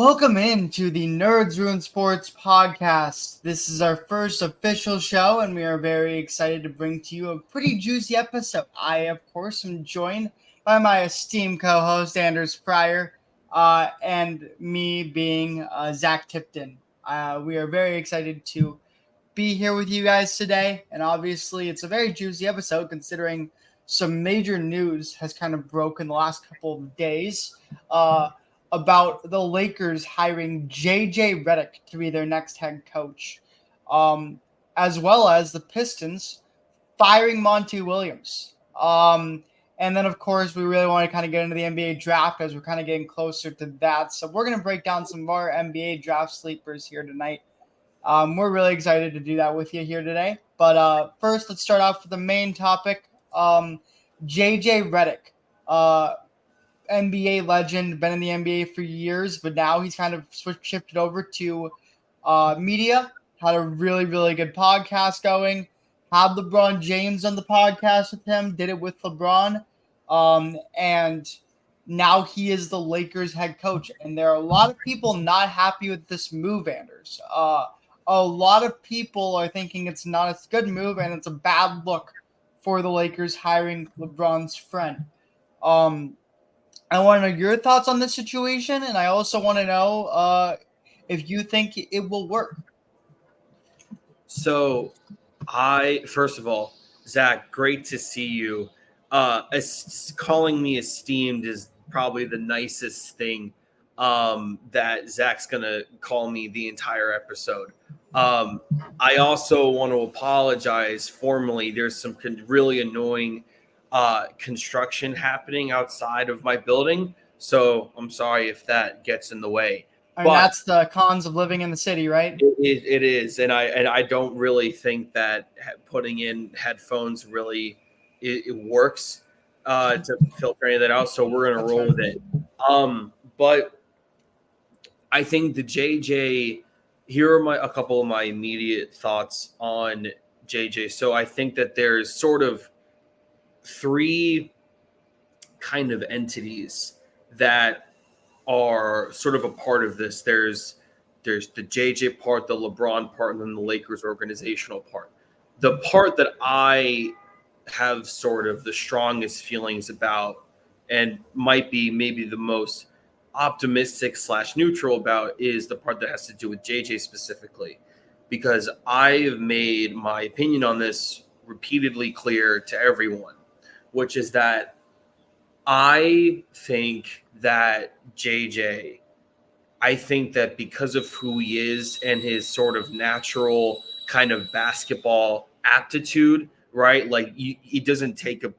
Welcome in to the Nerds Ruin Sports podcast. This is our first official show, and we are very excited to bring to you a pretty juicy episode. I, of course, am joined by my esteemed co-host, Anders Pryor, and me being Zac Tipton. We are very excited to be here with you guys today, and obviously it's a very juicy episode considering some major news has kind of broken the last couple of days about the Lakers hiring JJ Reddick to be their next head coach, as well as the Pistons firing Monty Williams. And then, of course, we really want to kind of get into the NBA draft as we're kind of getting closer to that. So we're going to break down some of our NBA draft sleepers here tonight. We're really excited to do that with you here today. But first, let's start off with the main topic. JJ Reddick, NBA legend, been in the NBA for years, but now he's kind of shifted over to media. Had a really, really good podcast going. Had LeBron James on the podcast with him. Did it with LeBron. And now he is the Lakers head coach. And there are a lot of people not happy with this move, Anders. A lot of people are thinking it's not a good move and it's a bad look for the Lakers hiring LeBron's friend. I want to know your thoughts on this situation, and I also want to know if you think it will work. So, first of all, Zach, great to see you. Calling me esteemed is probably the nicest thing that Zach's going to call me the entire episode. I also want to apologize formally. There's some really annoying construction happening outside of my building. So I'm sorry if that gets in the way. I mean, that's the cons of living in the city, right? It is. And I don't really think that putting in headphones really it works to filter any of that out. So we're going to roll with it. But I think the JJ, here are a couple of my immediate thoughts on JJ. So I think that there's sort of three kind of entities that are sort of a part of this. There's the JJ part, the LeBron part, and then the Lakers organizational part. The part that I have sort of the strongest feelings about and might be maybe the most optimistic / neutral about is the part that has to do with JJ specifically, because I've made my opinion on this repeatedly clear to everyone, which is that I think that JJ, I think that because of who he is and his sort of natural kind of basketball aptitude, right? Like he doesn't take a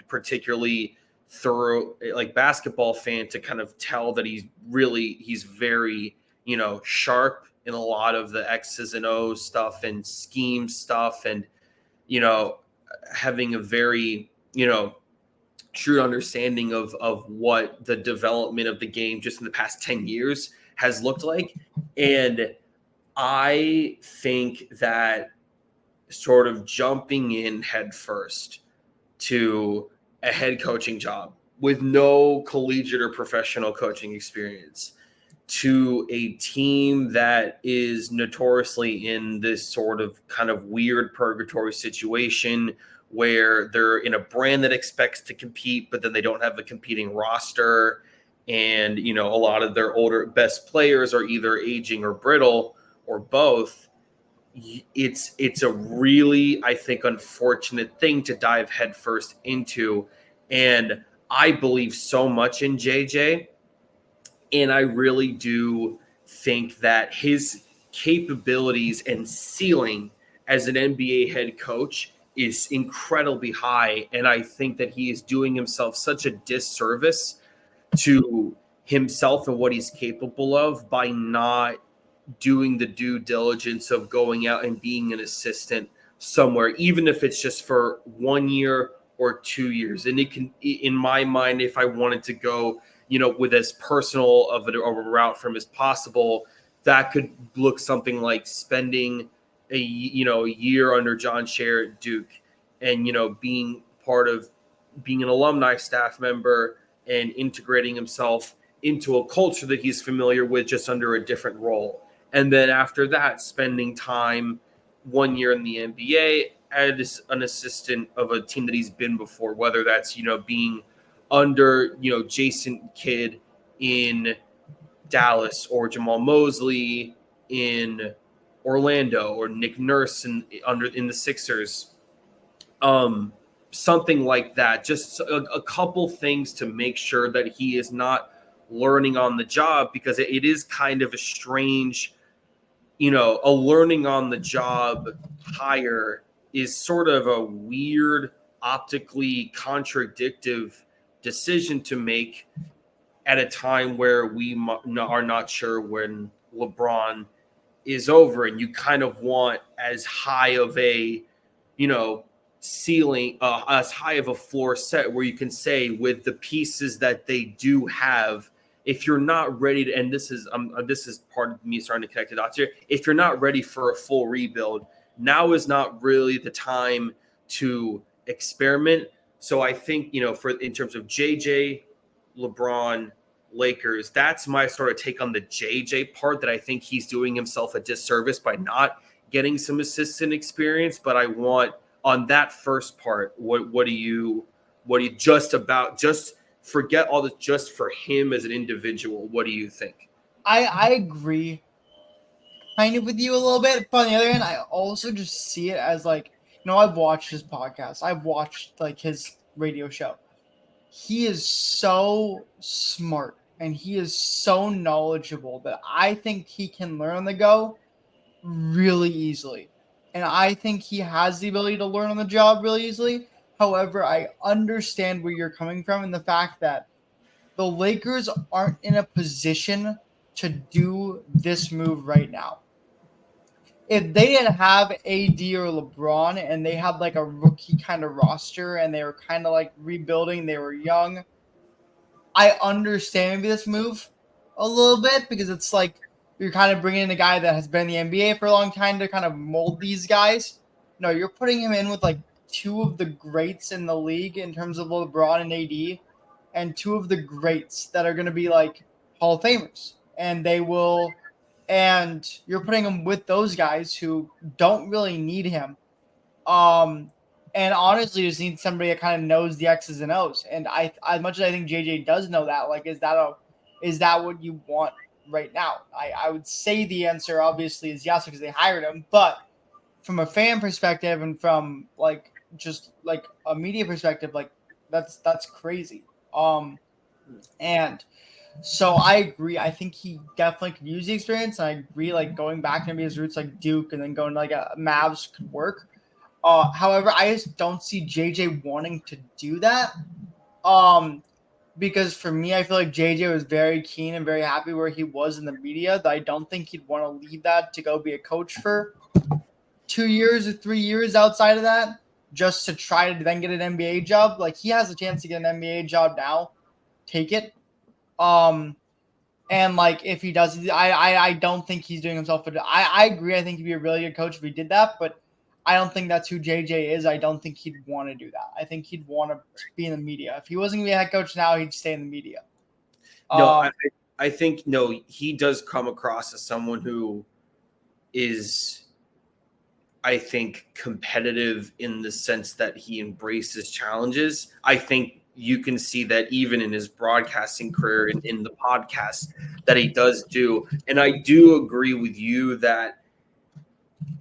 particularly thorough like basketball fan to kind of tell that he's very, sharp in a lot of the X's and O's stuff and scheme stuff, and, having a very, true understanding of what the development of the game just in the past 10 years has looked like. And I think that sort of jumping in headfirst to a head coaching job with no collegiate or professional coaching experience to a team that is notoriously in this sort of kind of weird purgatory situation where they're in a brand that expects to compete, but then they don't have a competing roster. And, a lot of their older best players are either aging or brittle or both. It's a really, I think, unfortunate thing to dive headfirst into. And I believe so much in JJ. And I really do think that his capabilities and ceiling as an NBA head coach is incredibly high. And I think that he is doing himself such a disservice to himself and what he's capable of by not doing the due diligence of going out and being an assistant somewhere, even if it's just for 1 year or 2 years. And it can, in my mind, if I wanted to go, with as personal of a route from as possible, that could look something like spending a year under John Scher at Duke and, being an alumni staff member and integrating himself into a culture that he's familiar with, just under a different role. And then after that, spending time 1 year in the NBA as an assistant of a team that he's been before, whether that's, being under, Jason Kidd in Dallas, or Jamal Mosley in Orlando, or Nick Nurse in the Sixers. Something like that. Just a couple things to make sure that he is not learning on the job, because it is kind of a strange, a learning on the job hire is sort of a weird, optically contradictive decision to make at a time where we are not sure when LeBron is over, and you kind of want as high of a, ceiling, as high of a floor set where you can say, with the pieces that they do have, if you're not ready to, and this is part of me starting to connect the dots here, if you're not ready for a full rebuild, now is not really the time to experiment. So I think, in terms of JJ, LeBron, Lakers, that's my sort of take on the JJ part, that I think he's doing himself a disservice by not getting some assistant experience. But I want, on that first part, what do you just forget all this, just for him as an individual, what do you think? I agree kind of with you a little bit, but on the other hand, I also just see it as like, I've watched his podcast, I've watched like his radio show. He is so smart and he is so knowledgeable that I think he can learn on the go really easily. And I think he has the ability to learn on the job really easily. However, I understand where you're coming from in the fact that the Lakers aren't in a position to do this move right now. If they didn't have AD or LeBron and they had like a rookie kind of roster and they were kind of like rebuilding, they were young, I understand maybe this move a little bit, because it's like you're kind of bringing in a guy that has been in the NBA for a long time to kind of mold these guys. No, you're putting him in with like two of the greats in the league in terms of LeBron and AD, and two of the greats that are going to be like Hall of Famers. And you're putting him with those guys who don't really need him. And honestly, just need somebody that kind of knows the X's and O's. And as much as I think JJ does know that, like, is that what you want right now? I would say the answer obviously is yes, because they hired him. But from a fan perspective and from like just like a media perspective, like that's crazy. And so I agree. I think he definitely could use the experience. And I agree, like going back to maybe his roots like Duke and then going to like a Mavs could work. However, I just don't see JJ wanting to do that. Because for me, I feel like JJ was very keen and very happy where he was in the media. That I don't think he'd want to leave that to go be a coach for 2 years or 3 years outside of that, just to try to then get an NBA job. Like, he has a chance to get an NBA job now. Take it. And like if he does, I don't think he's doing himself. I agree. I think he'd be a really good coach if he did that, but I don't think that's who JJ is. I don't think he'd want to do that. I think he'd want to be in the media. If he wasn't going to be a head coach now, he'd stay in the media. No, I think, no, he does come across as someone who is, I think, competitive in the sense that he embraces challenges. I think you can see that even in his broadcasting career and in the podcast that he does do. And I do agree with you that,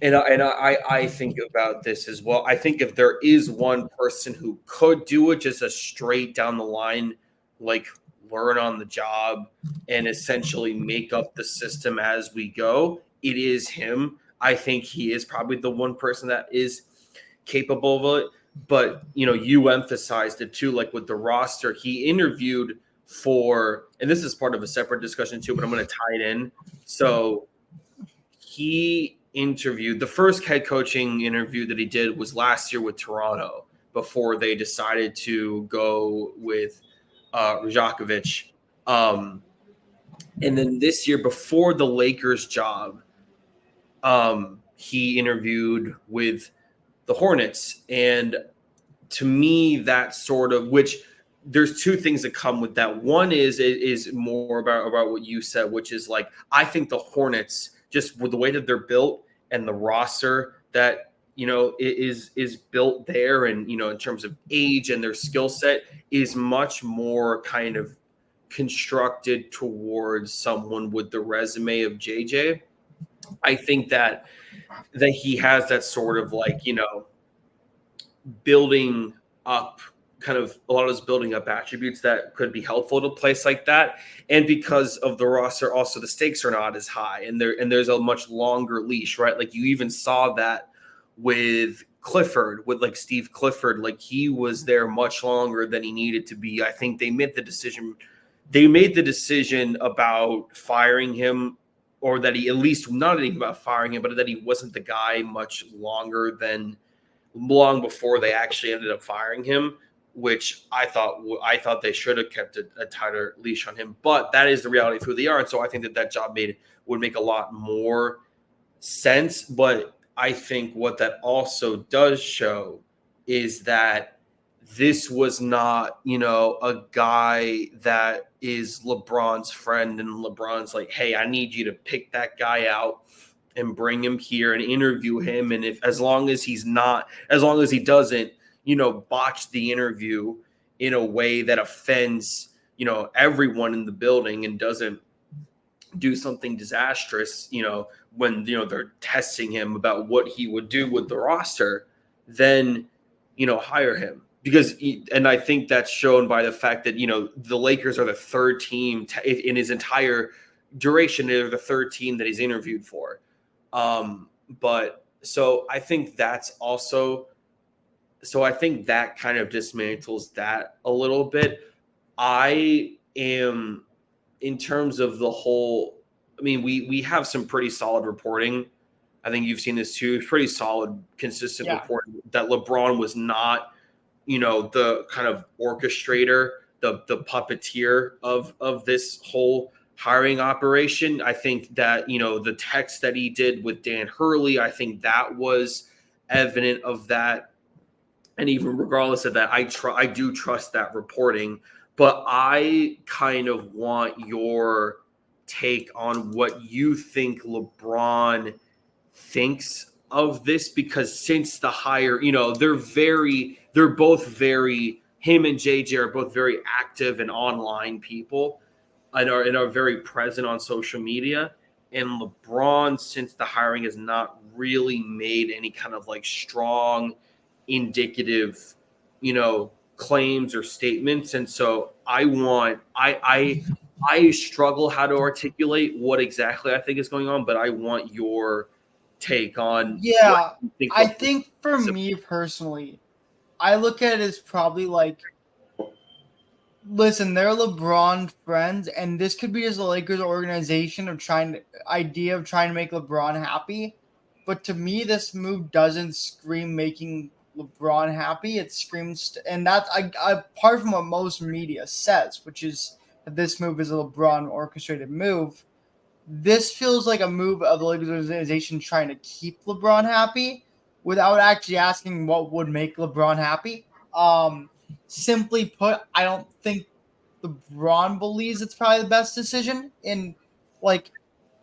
and I think about this as well. I think if there is one person who could do it, just a straight down the line, like learn on the job and essentially make up the system as we go, it is him. I think he is probably the one person that is capable of it. But, you emphasized it too, like with the roster, he interviewed for, and this is part of a separate discussion too, but I'm going to tie it in. So he interviewed, the first head coaching interview that he did was last year with Toronto before they decided to go with Rajakovic. And then this year before the Lakers job, he interviewed with the Hornets. And to me, that sort of, which there's two things that come with that. One is more about what you said, which is like, I think the Hornets, just with the way that they're built and the roster that, is built there, and, in terms of age and their skill set, is much more kind of constructed towards someone with the resume of JJ. I think that he has that sort of like, building up, kind of a lot of those building up attributes that could be helpful to a place like that. And because of the roster, also the stakes are not as high, and there's a much longer leash, right? Like you even saw that with Clifford, with like Steve Clifford, like he was there much longer than he needed to be. I think they made the decision about firing him, or that he, at least not even about firing him, but that he wasn't the guy much longer than long before they actually ended up firing him, which I thought they should have kept a tighter leash on him. But that is the reality of who they are. And so I think that job would make a lot more sense. But I think what that also does show is that this was not, a guy that is LeBron's friend, and LeBron's like, hey, I need you to pick that guy out and bring him here and interview him. And as long as he doesn't, botch the interview in a way that offends, everyone in the building, and doesn't do something disastrous, when, they're testing him about what he would do with the roster, then, hire him. And I think that's shown by the fact that, the Lakers are the third team in his entire duration. They're the third team that he's interviewed for. But so I think that's also, I think that kind of dismantles that a little bit. I am, in terms of the whole, I mean, we have some pretty solid reporting. I think you've seen this too. Pretty solid, consistent reporting that LeBron was not, the kind of orchestrator, the puppeteer of this whole hiring operation. I think that, the text that he did with Dan Hurley, I think that was evident of that. And even regardless of that, I do trust that reporting. But I kind of want your take on what you think LeBron thinks of this, because since the hire, they're both very, him and JJ are both very active and online people, and are very present on social media. And LeBron, since the hiring, has not really made any kind of like strong, indicative, claims or statements. And so I struggle how to articulate what exactly I think is going on, but I want your take on. Yeah, I think for me personally, I look at it as probably like, listen, they're LeBron friends, and this could be just the Lakers organization idea of trying to make LeBron happy. But to me, this move doesn't scream making LeBron happy. It screams, and that's apart from what most media says, which is that this move is a LeBron orchestrated move. This feels like a move of the Lakers organization trying to keep LeBron happy without actually asking what would make LeBron happy. Simply put, I don't think LeBron believes it's probably the best decision. In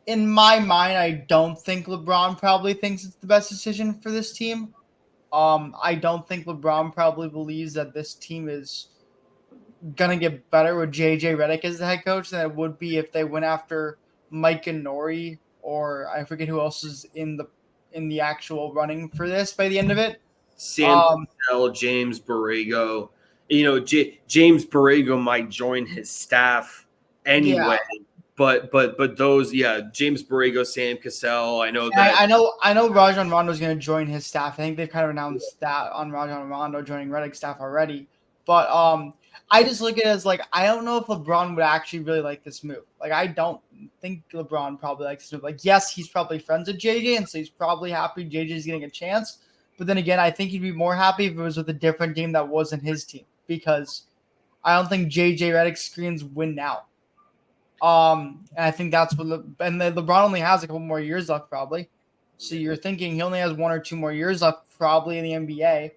my mind, I don't think LeBron probably thinks it's the best decision for this team. I don't think LeBron probably believes that this team is gonna get better with JJ Reddick as the head coach than it would be if they went after Mike and Nori, or I forget who else is in the actual running for this by the end of it. Sam Cassell, James Borrego. James Borrego might join his staff anyway. Yeah. But those, James Borrego, Sam Cassell. I know that. I know Rajon Rondo is going to join his staff. I think they've kind of announced that on Rajon Rondo joining Reddick's staff already. But I just look at it as like, I don't know if LeBron would actually really like this move. Like, I don't think LeBron probably likes this move. Like, yes, he's probably friends with JJ, and so he's probably happy JJ's getting a chance. But then again, I think he'd be more happy if it was with a different team that wasn't his team, because I don't think JJ Reddick screens win now. And I think that's what LeBron only has a couple more years left, probably. So you're thinking he only has 1 or 2 more years left, probably in the NBA.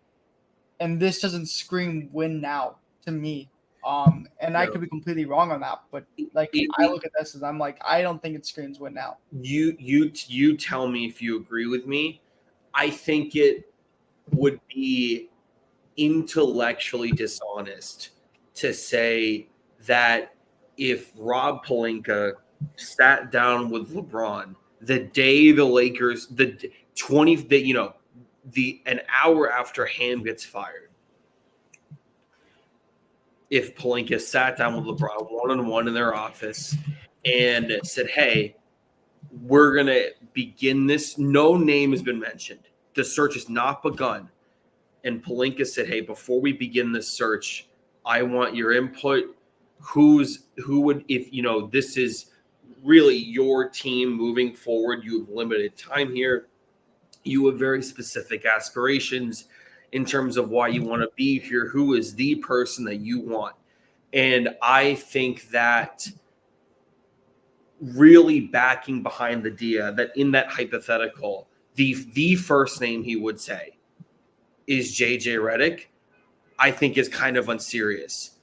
And this doesn't scream win now to me. And I could be completely wrong on that, but like I look at this as I'm like, I don't think it screams win now. You tell me if you agree with me. I think it would be intellectually dishonest to say that if Rob Pelinka sat down with LeBron the day the Lakers, an hour after Ham gets fired, if Pelinka sat down with LeBron one-on-one in their office and said, hey, we're going to begin this. No name has been mentioned. The search is not begun. And Pelinka said, hey, before we begin this search, I want your input. Who would, if, this is really your team moving forward, you have limited time here. You have very specific aspirations in terms of why you want to be here. Who is the person that you want? And I think that really backing behind the idea that in that hypothetical, the first name he would say is JJ Reddick, I think is kind of unserious.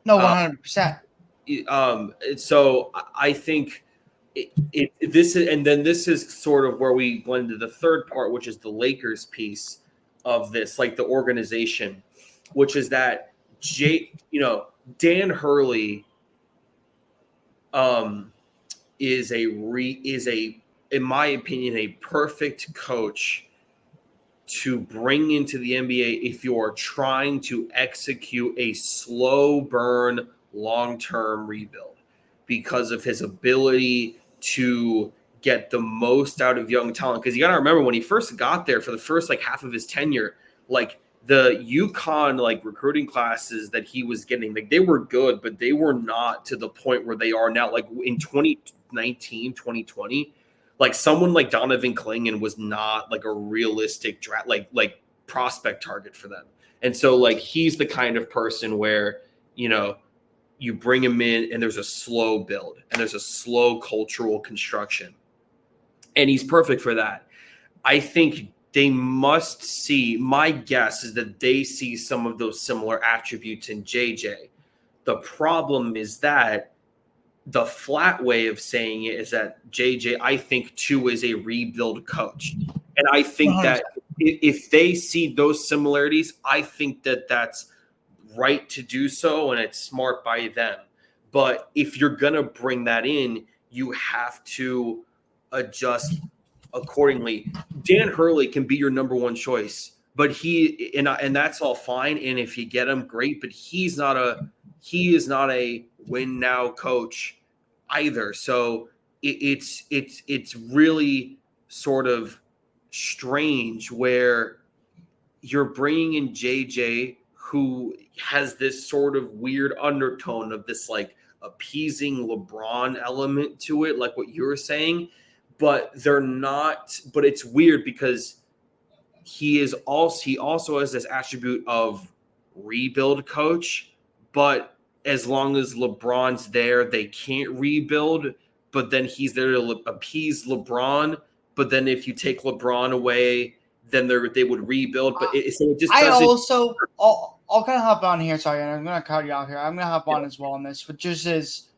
No, 100%. So I think this is sort of where we go into the third part, which is the Lakers piece of this, like the organization, which is that Dan Hurley is in my opinion a perfect coach to bring into the NBA if you are trying to execute a slow burn long-term rebuild, because of his ability to get the most out of young talent. Because you got to remember, when he first got there, for the first half of his tenure, the UConn recruiting classes that he was getting, they were good, but they were not to the point where they are now. In 2019, 2020, someone like Donovan Clingan was not a realistic draft, prospect target for them. And so he's the kind of person where, you bring him in and there's a slow build and there's a slow cultural construction. And he's perfect for that. I think they must see, my guess is that they see some of those similar attributes in JJ. The problem is that the flat way of saying it is that JJ, I think, too, is a rebuild coach. And I think 100%. That if they see those similarities, I think that that's right to do so, and it's smart by them. But if you're going to bring that in, you have to adjust accordingly. Dan Hurley can be your number one choice, but and that's all fine. And if you get him, great. But he is not a win now coach either. So it's really sort of strange where you're bringing in JJ, who has this sort of weird undertone of this appeasing LeBron element to it, like what you were saying. But they're not. But it's weird because he also has this attribute of rebuild coach. But as long as LeBron's there, they can't rebuild. But then he's there to appease LeBron. But then if you take LeBron away, then they would rebuild. But so it just doesn't. I'll kind of hop on here. Sorry, and I'm going to cut you out here. I'm going to hop on as well on this, which just is.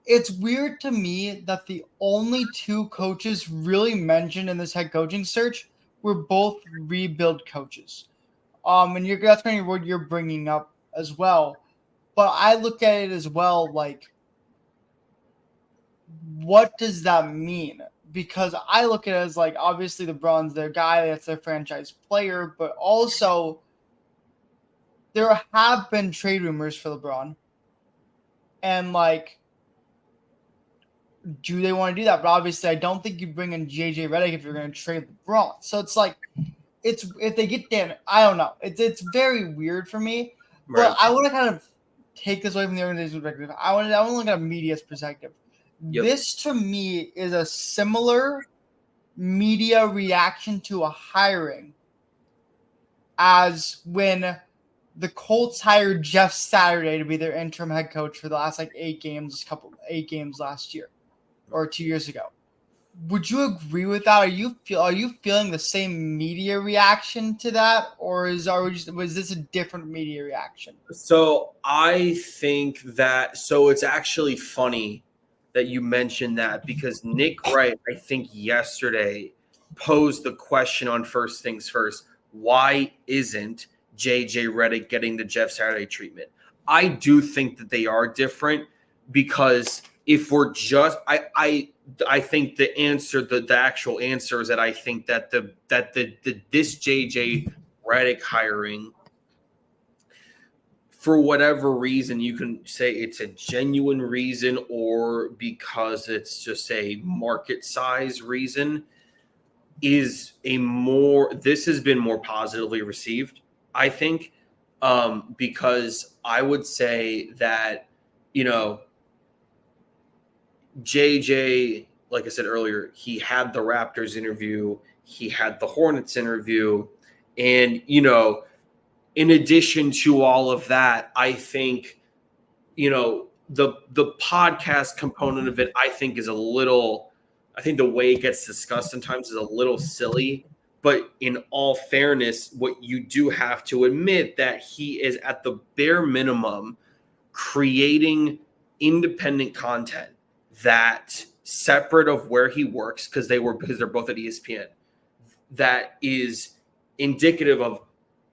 It's weird to me that the only two coaches really mentioned in this head coaching search were both rebuild coaches. And that's kind of what you're bringing up as well. But I look at it as well, what does that mean? Because I look at it as obviously LeBron's their guy, that's their franchise player, but also there have been trade rumors for LeBron. And do they want to do that? But obviously, I don't think you bring in JJ Reddick if you're going to trade LeBron. So it's if they get Dan, I don't know. It's very weird for me. Right. But I want to kind of take this away from the organization's perspective. I want to look at a media's perspective. Yep. This to me is a similar media reaction to a hiring as when the Colts hired Jeff Saturday to be their interim head coach for the last 8 games last year or 2 years ago. would you agree with that? Are you feeling the same media reaction to that, or was this a different media reaction? So I think that it's actually funny that you mentioned that, because Nick Wright, I think yesterday, posed the question on First Things First: why isn't JJ Reddick getting the Jeff Saturday treatment? I do think that they are different, because if we're just I think the answer, the actual answer is that I think that this JJ Reddick hiring, for whatever reason, you can say it's a genuine reason or because it's just a market size reason, this has been more positively received, I think, because I would say that, JJ, like I said earlier, he had the Raptors interview, he had the Hornets interview, and, in addition to all of that, I think, the podcast component of it, I think I think the way it gets discussed sometimes is a little silly. But in all fairness, what you do have to admit that he is, at the bare minimum, creating independent content that, separate of where he works, because they're both at ESPN, that is indicative of,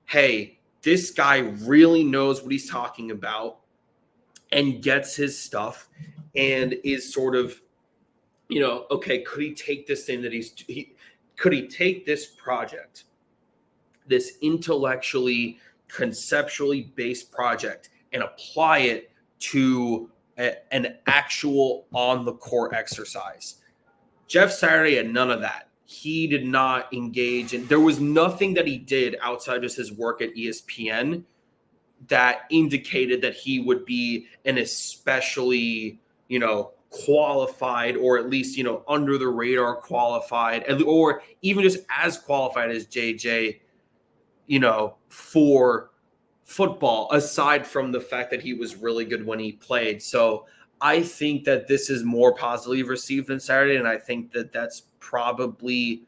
hey, this guy really knows what he's talking about and gets his stuff, and is sort of, okay, could he take this thing that could he take this project, this intellectually, conceptually based project, and apply it to an actual on the court exercise? Jeff Saturday had none of that. He did not engage, and there was nothing that he did outside just his work at ESPN that indicated that he would be an especially, qualified, or at least, under the radar qualified, or even just as qualified as JJ, for football, aside from the fact that he was really good when he played. So I think that this is more positively received than Saturday, and I think that that's probably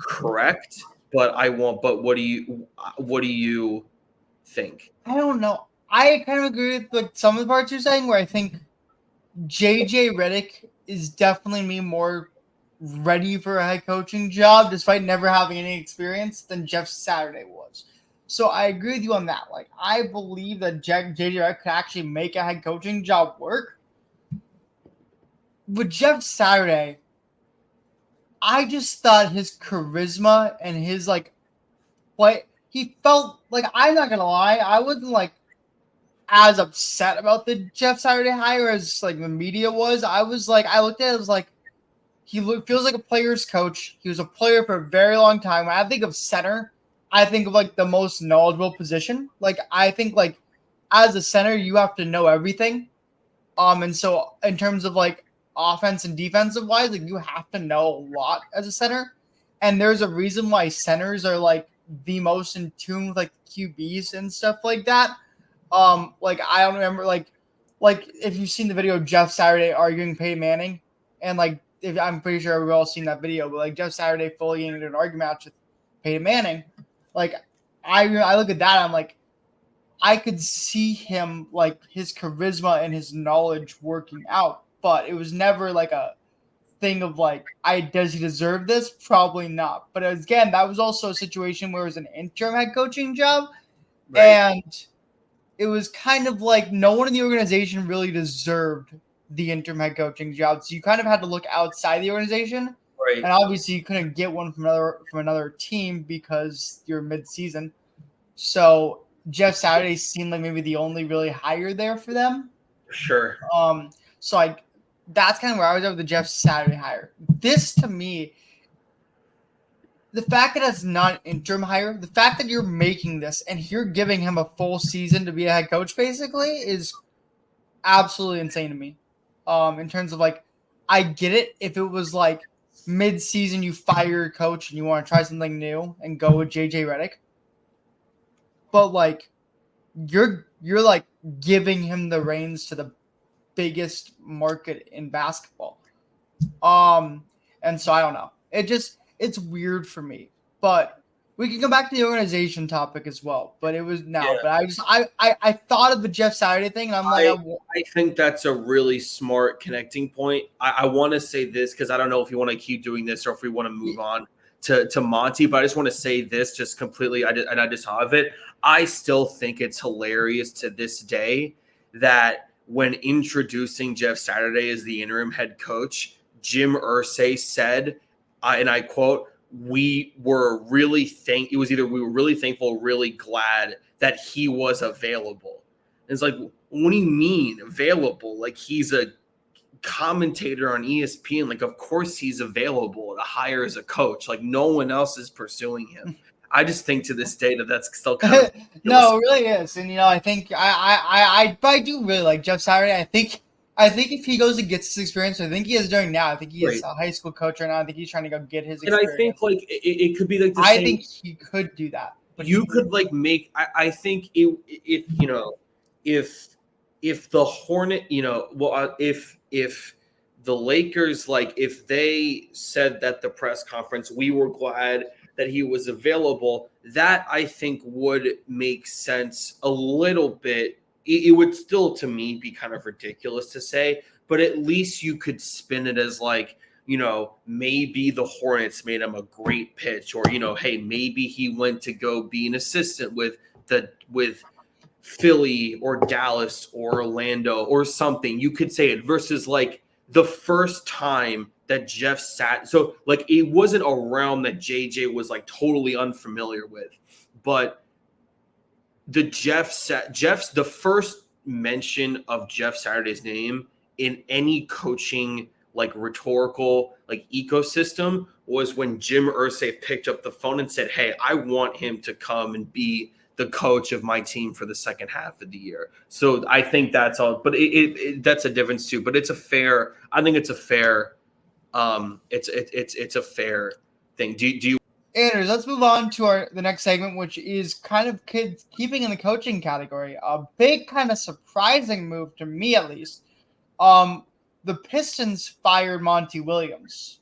correct. But what do you think? I don't know. I kind of agree with like some of the parts you're saying, where I think JJ Reddick is definitely more ready for a head coaching job, despite never having any experience, than Jeff Saturday was. So I agree with you on that. Like, I believe that JJ Reddick could actually make a head coaching job work. With Jeff Saturday, I just thought his charisma and his he felt like, I'm not gonna lie, I wasn't like as upset about the Jeff Saturday hire as like the media was. I was like, I looked at it as like, feels like a player's coach. He was a player for a very long time. When I think of center, I think of like the most knowledgeable position. Like, I think like as a center, you have to know everything. And so in terms of like offense and defensive wise, like you have to know a lot as a center. And there's a reason why centers are like the most in tune with like QBs and stuff like that. Like I don't remember like if you've seen the video of Jeff Saturday arguing Peyton Manning, and like I'm pretty sure we've all seen that video, but like Jeff Saturday fully into an argument match with Peyton Manning, like I look at that, I'm like, I could see him, like his charisma and his knowledge working out, but it was never like a thing of like, does he deserve this? Probably not. But again, that was also a situation where it was an interim head coaching job, Right. And it was kind of like no one in the organization really deserved the interim head coaching job. So you kind of had to look outside the organization. Right. And obviously you couldn't get one from another team because you're mid-season. So Jeff Saturday seemed like maybe the only really hire there for them. Sure. So that's kind of where I was at with the Jeff Saturday hire. This, to me, the fact that it's not an interim hire, the fact that you're making this and you're giving him a full season to be a head coach, basically, is absolutely insane to me. In terms of like, I get it if it was like mid-season you fire your coach and you want to try something new and go with JJ Reddick, but like you're like giving him the reins to the biggest market in basketball. And so I don't know. It's weird for me. But we can go back to the organization topic as well. But it was now. Yeah. But I thought of the Jeff Saturday thing, and I'm like, I think that's a really smart connecting point. I want to say this because I don't know if you want to keep doing this or if we want to move on to Monty, but I just want to say this just completely. I just thought of it. I still think it's hilarious to this day that when introducing Jeff Saturday as the interim head coach, Jim Irsay said, and I quote, we were really thankful, really glad that he was available. And it's like, what do you mean available? Like, he's a commentator on ESPN. Like, of course he's available to hire as a coach. Like, no one else is pursuing him. I just think to this day that's still kind of no, it really is. And I think I do really like Jeff Saturday. I think if he goes and gets his experience, I think he is doing now. I think he is a high school coach right now. I think he's trying to go get his experience. And I think like it could be like the I same. think he could do that. But you could like make. I think if the Hornet, if the Lakers, like if they said that the press conference, we were glad that he was available, that I think would make sense a little bit. It would still, to me, be kind of ridiculous to say, but at least you could spin it as like, maybe the Hornets made him a great pitch, or, hey, maybe he went to go be an assistant with Philly or Dallas or Orlando or something. You could say it versus like the first time that Jeff sat. So like it wasn't a realm that JJ was like totally unfamiliar with, but the first mention of Jeff Saturday's name in any coaching like rhetorical like ecosystem was when Jim Irsay picked up the phone and said, "Hey, I want him to come and be the coach of my team for the second half of the year." So I think that's all, but that's a difference too. But I think it's a fair, it's a fair thing. Do you? Anders, let's move on to the next segment, which is kind of keeping in the coaching category. A big kind of surprising move to me, at least. The Pistons fired Monty Williams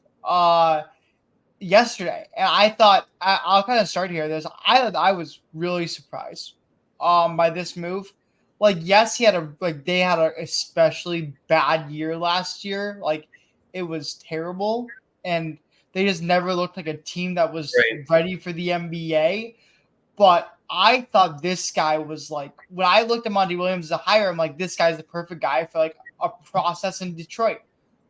yesterday, and I thought I'll kind of start here. I was really surprised by this move. Like, yes, they had a especially bad year last year. Like, it was terrible, and they just never looked like a team that was ready for the NBA. But I thought this guy was like, when I looked at Monty Williams as a hire, I'm like, this guy's the perfect guy for like a process in Detroit.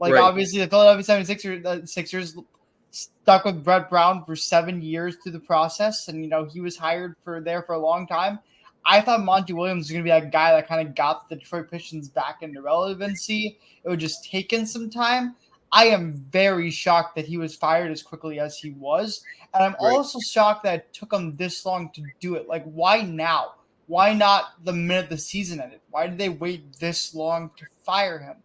Like, obviously, the Philadelphia 76ers stuck with Brett Brown for 7 years through the process, and he was hired for a long time. I thought Monty Williams was going to be that guy that kind of got the Detroit Pistons back into relevancy. It would just taken some time. I am very shocked that he was fired as quickly as he was. And I'm also shocked that it took him this long to do it. Like, why now? Why not the minute the season ended? Why did they wait this long to fire him?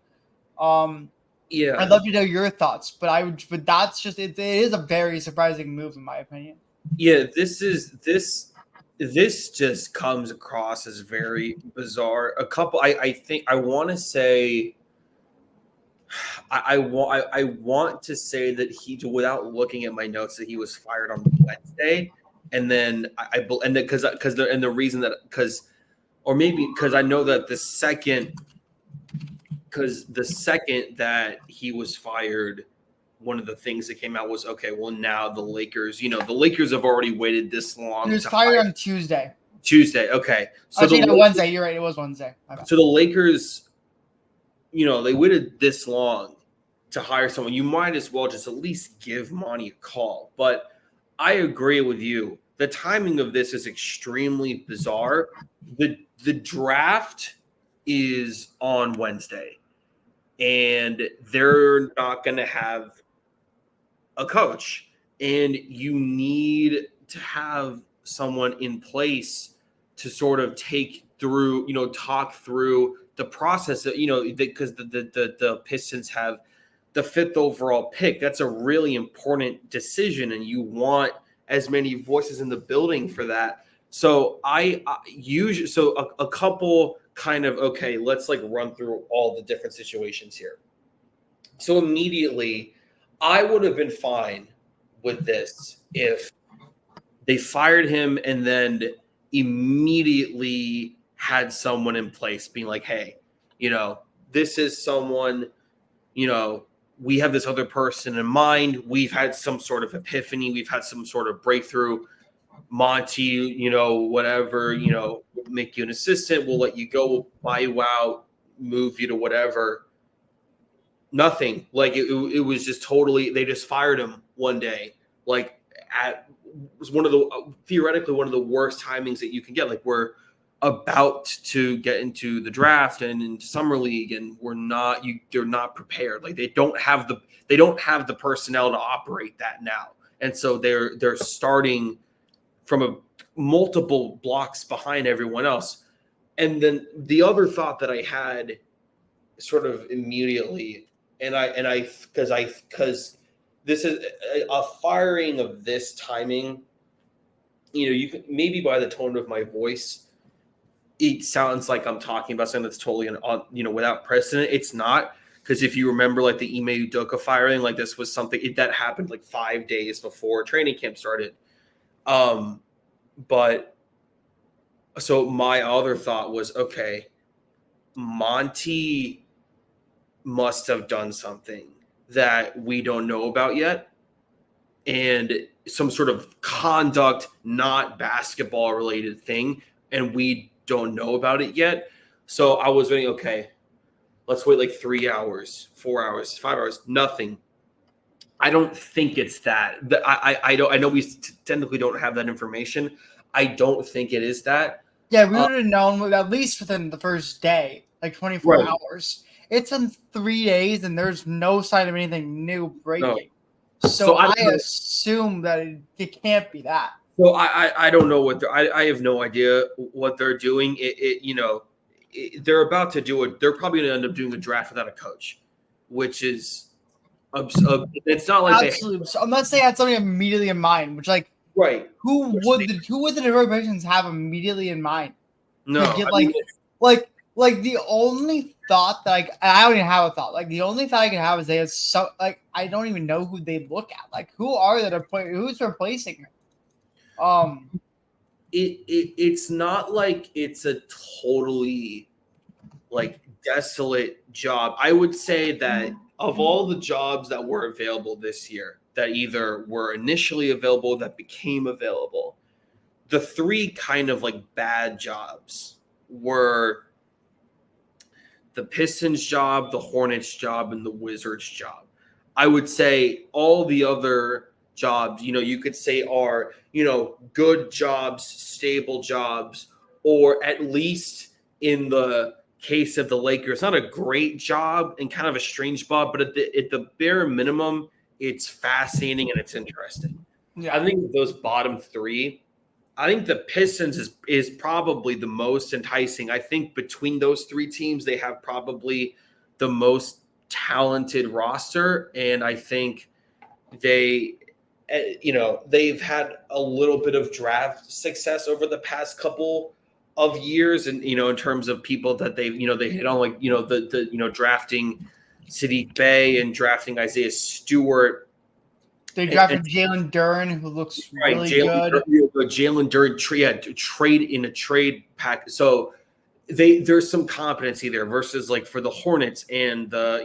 I'd love to know your thoughts, but that's just it is a very surprising move in my opinion. Yeah, this just comes across as very bizarre. I want to say that he, without looking at my notes, that he was fired on Wednesday, and then because I know that the second that he was fired, one of the things that came out was, okay, well, now the Lakers have already waited this long. He was fired on Tuesday. Okay. So Wednesday. You're right. It was Wednesday. So the Lakers, they waited this long to hire someone. You might as well just at least give Monty a call. But I agree with you. The timing of this is extremely bizarre. The draft is on Wednesday, and they're not going to have a coach. And you need to have someone in place to sort of talk through the process that, because the Pistons have the 5th overall pick. That's a really important decision, and you want as many voices in the building for that. So a couple kind of, okay, let's like run through all the different situations here. So immediately I would have been fine with this if they fired him and then immediately had someone in place being like, hey, this is someone, we have this other person in mind. We've had some sort of epiphany. We've had some sort of breakthrough. Monty, whatever, we'll make you an assistant. We'll let you go. We'll buy you out, move you to whatever. Nothing. Like it was just totally, they just fired him one day. Like was theoretically one of the worst timings that you can get. Like we're about to get into the draft and into summer league, and they're not prepared. Like they don't have the personnel to operate that now. And so they're starting from multiple blocks behind everyone else. And then the other thought that I had sort of immediately, because this is a firing of this timing, you can maybe by the tone of my voice, it sounds like I'm talking about something that's totally without precedent. It's not, because if you remember, like the Ime Udoka firing, like this was something that happened like 5 days before training camp started. But so my other thought was, okay, Monty must have done something that we don't know about yet, and some sort of conduct, not basketball related thing, and we don't know about it yet. So I was thinking, okay, let's wait like 3 hours, 4 hours, 5 hours, nothing. I don't think it's that. I know we technically don't have that information. I don't think it is that. Yeah, we would have known at least within the first day, like 24 Right. hours. It's been 3 days, and there's no sign of anything new breaking. No. So I assume that it can't be that. So I don't know what I have no idea what they're doing. They're about to do it. They're probably going to end up doing a draft without a coach, which is it's not like absolutely. So unless they had something immediately in mind, which like right. Who would the Detroit Pistons have immediately in mind? No, to get like the only thought that I don't even have a thought. Like the only thought I can have is they have I don't even know who they look at. Like who are they? Who's replacing him? It's not like it's a totally like desolate job. I would say that of all the jobs that were available this year, that either were initially available, that became available, the three kind of like bad jobs were the Pistons job, the Hornets job, and the Wizards job. I would say all the other jobs, you could say are, good jobs, stable jobs, or at least in the case of the Lakers, not a great job and kind of a strange job, but at the bare minimum, it's fascinating and it's interesting. Yeah. I think those bottom three, I think the Pistons is probably the most enticing. I think between those three teams, they have probably the most talented roster. And I think they've had a little bit of draft success over the past couple of years. And, in terms of people that they hit on, like, the drafting Sadiq Bey and drafting Isaiah Stewart. They drafted Jalen Duren, who looks really good. Jalen Duren trade in a trade pack. So there's some competency there versus like for the Hornets and the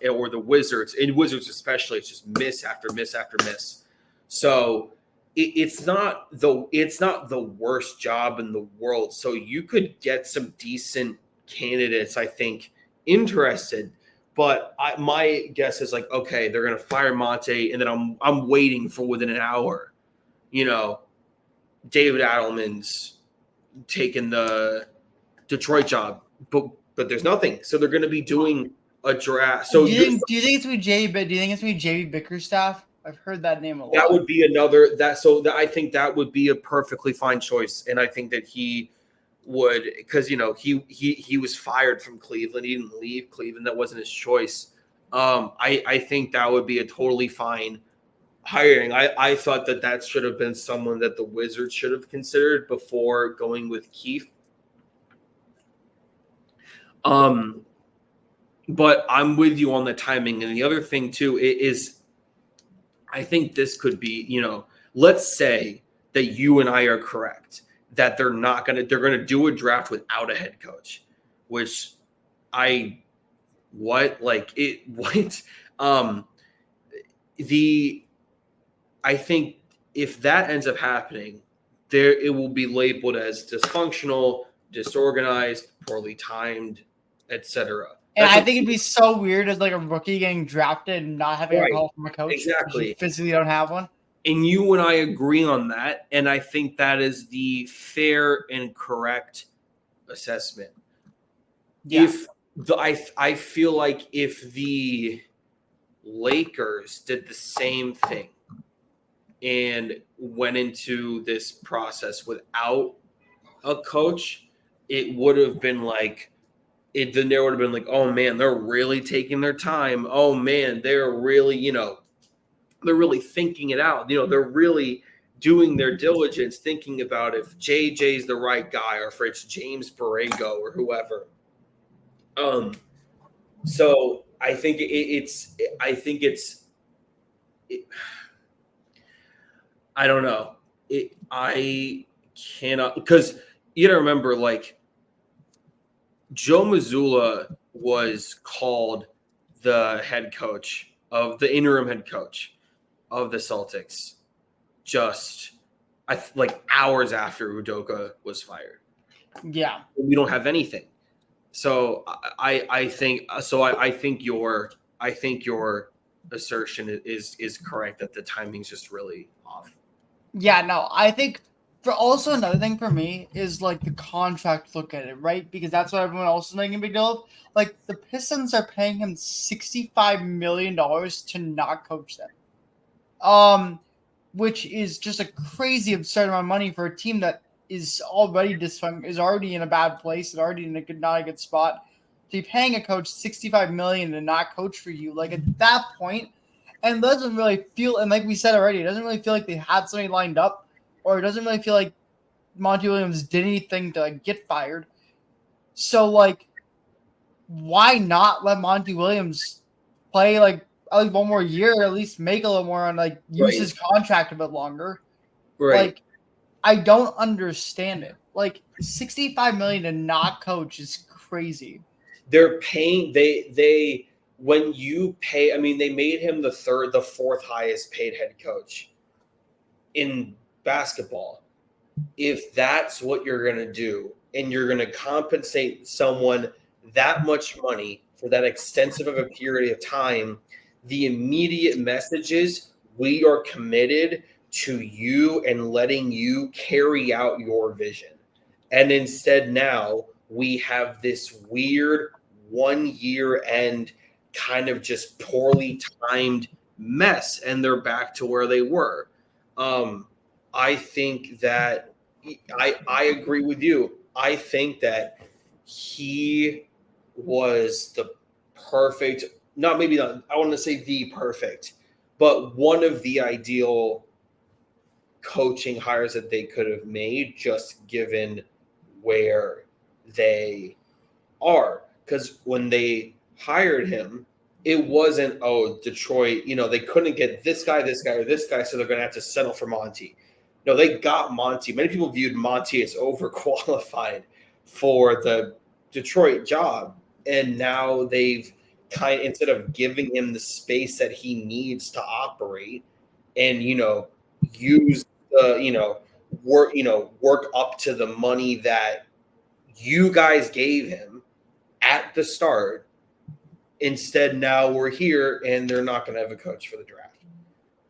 or the Wizards, and Wizards especially, it's just miss after miss after miss. So it's not the worst job in the world. So you could get some decent candidates, I think, interested. But my guess is like, okay, they're going to fire Monte, and then I'm waiting for within an hour, David Adelman's taking the Detroit job, but there's nothing. So they're going to be doing a draft. So do you think it's going to be JB Bickerstaff? I've heard that name a lot. That would be another I think that would be a perfectly fine choice, and I think that he would, because he was fired from Cleveland. He didn't leave Cleveland. That wasn't his choice. I think that would be a totally fine hiring. I thought that should have been someone that the Wizards should have considered before going with Keith. But I'm with you on the timing. And the other thing too is I think this could be, let's say that you and I are correct that they're going to do a draft without a head coach, which I think if that ends up happening, it will be labeled as dysfunctional, disorganized, poorly timed, etc. And I think it'd be so weird as like a rookie getting drafted and not having a call from a coach. Exactly. You physically don't have one. And you and I agree on that. And I think that is the fair and correct assessment. Yeah. I feel like if the Lakers did the same thing and went into this process without a coach, it would have been like, then there would have been like, oh man, they're really taking their time. Oh man, they're really, they're really thinking it out. They're really doing their diligence, thinking about if JJ's the right guy or if it's James Borrego or whoever. So I think I don't know. I cannot, because you gotta remember, like, Joe Mazzulla was called the interim head coach of the Celtics just hours after Udoka was fired. Yeah. We don't have anything. So I think your assertion is correct that the timing's just really off. Yeah, no, I think also another thing for me is like the contract look at it, right? Because that's what everyone else is making a big deal of. Like the Pistons are paying him $65 million to not coach them. Which is just a crazy absurd amount of money for a team that is already is already in a bad place, is already in not a good spot. To be paying a coach $65 million to not coach for you, like at that point, and it doesn't really feel, and like we said already, it doesn't really feel like they had somebody lined up, or it doesn't really feel like Monty Williams did anything to like get fired. So like, why not let Monty Williams play like at least one more year, or at least make a little more on like use his contract a bit longer? Right. Like, I don't understand it. Like $65 million to not coach is crazy. They're paying when you pay. I mean, they made him the fourth highest paid head coach in basketball. If that's what you're going to do, and you're going to compensate someone that much money for that extensive of a period of time, the immediate message is we are committed to you and letting you carry out your vision. And instead now we have this weird 1 year end kind of just poorly timed mess, and they're back to where they were. I think that I agree with you. I think that he was the perfect, I want to say the perfect, but one of the ideal coaching hires that they could have made, just given where they are. Because when they hired him, it wasn't, Detroit, they couldn't get this guy, or this guy, so they're going to have to settle for Monty. No, they got Monty. Many people viewed Monty as overqualified for the Detroit job. And now they've instead of giving him the space that he needs to operate and, use the, work up to the money that you guys gave him at the start. Instead, now we're here and they're not going to have a coach for the draft.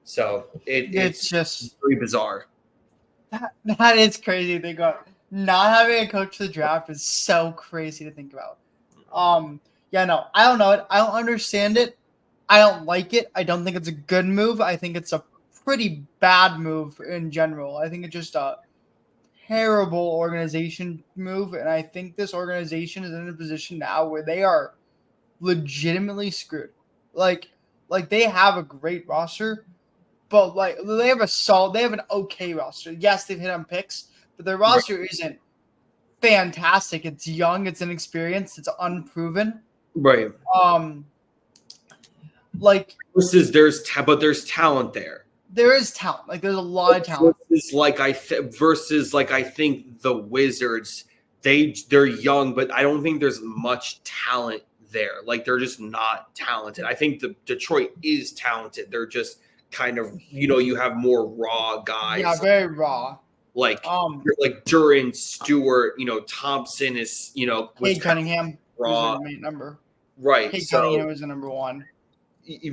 So it's just very bizarre. That is crazy to think about. Not having a coach for the draft is so crazy to think about. Yeah, no, I don't know it. I don't understand it. I don't like it. I don't think it's a good move. I think it's a pretty bad move in general. I think it's just a terrible organization move, and I think this organization is in a position now where they are legitimately screwed. Like they have a great roster, but like they have an okay roster. Yes, they've hit on picks, but their roster isn't fantastic. It's young, it's inexperienced, it's unproven. Right. Like versus but there's talent there. There is talent. Like there's a lot of talent. Versus I think the Wizards, they're young, but I don't think there's much talent there. Like they're just not talented. I think the Detroit is talented. They're just kind of, you have more raw guys. Yeah, very raw. Like Duran, Stewart, Thompson is, Cade Cunningham raw was their number. Right. Cade Cunningham was the number one.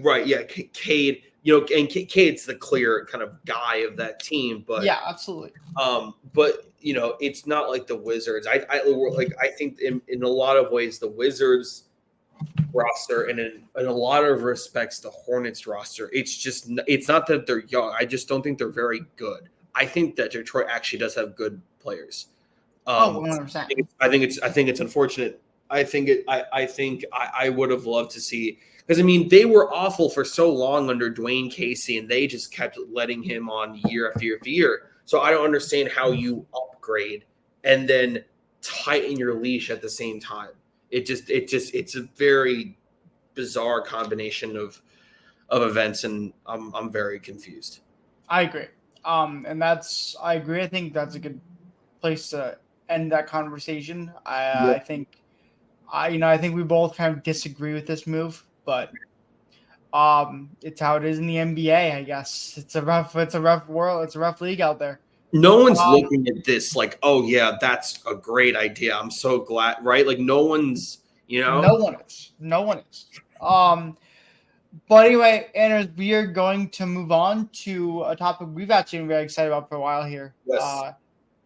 Right. Yeah. Cade, and Cade's the clear kind of guy of that team, but yeah, absolutely. But it's not like the Wizards. I think in a lot of ways the Wizards roster, and in a lot of respects the Hornets roster, it's not that they're young. I just don't think they're very good. I think that Detroit actually does have good players. 100%. I think it's unfortunate. I would have loved to see, because they were awful for so long under Dwayne Casey, and they just kept letting him on year after year after year. So I don't understand how you upgrade and then tighten your leash at the same time. It's a very bizarre combination of events, and I'm very confused. I agree. I agree. I think that's a good place to end that conversation. I think we both kind of disagree with this move, but it's how it is in the NBA, I guess. It's a rough world. It's a rough league out there. No one's looking at this like, oh yeah, that's a great idea. I'm so glad, right? Like no one's, No one is. But anyway, Anders, we are going to move on to a topic we've actually been very excited about for a while here. Yes.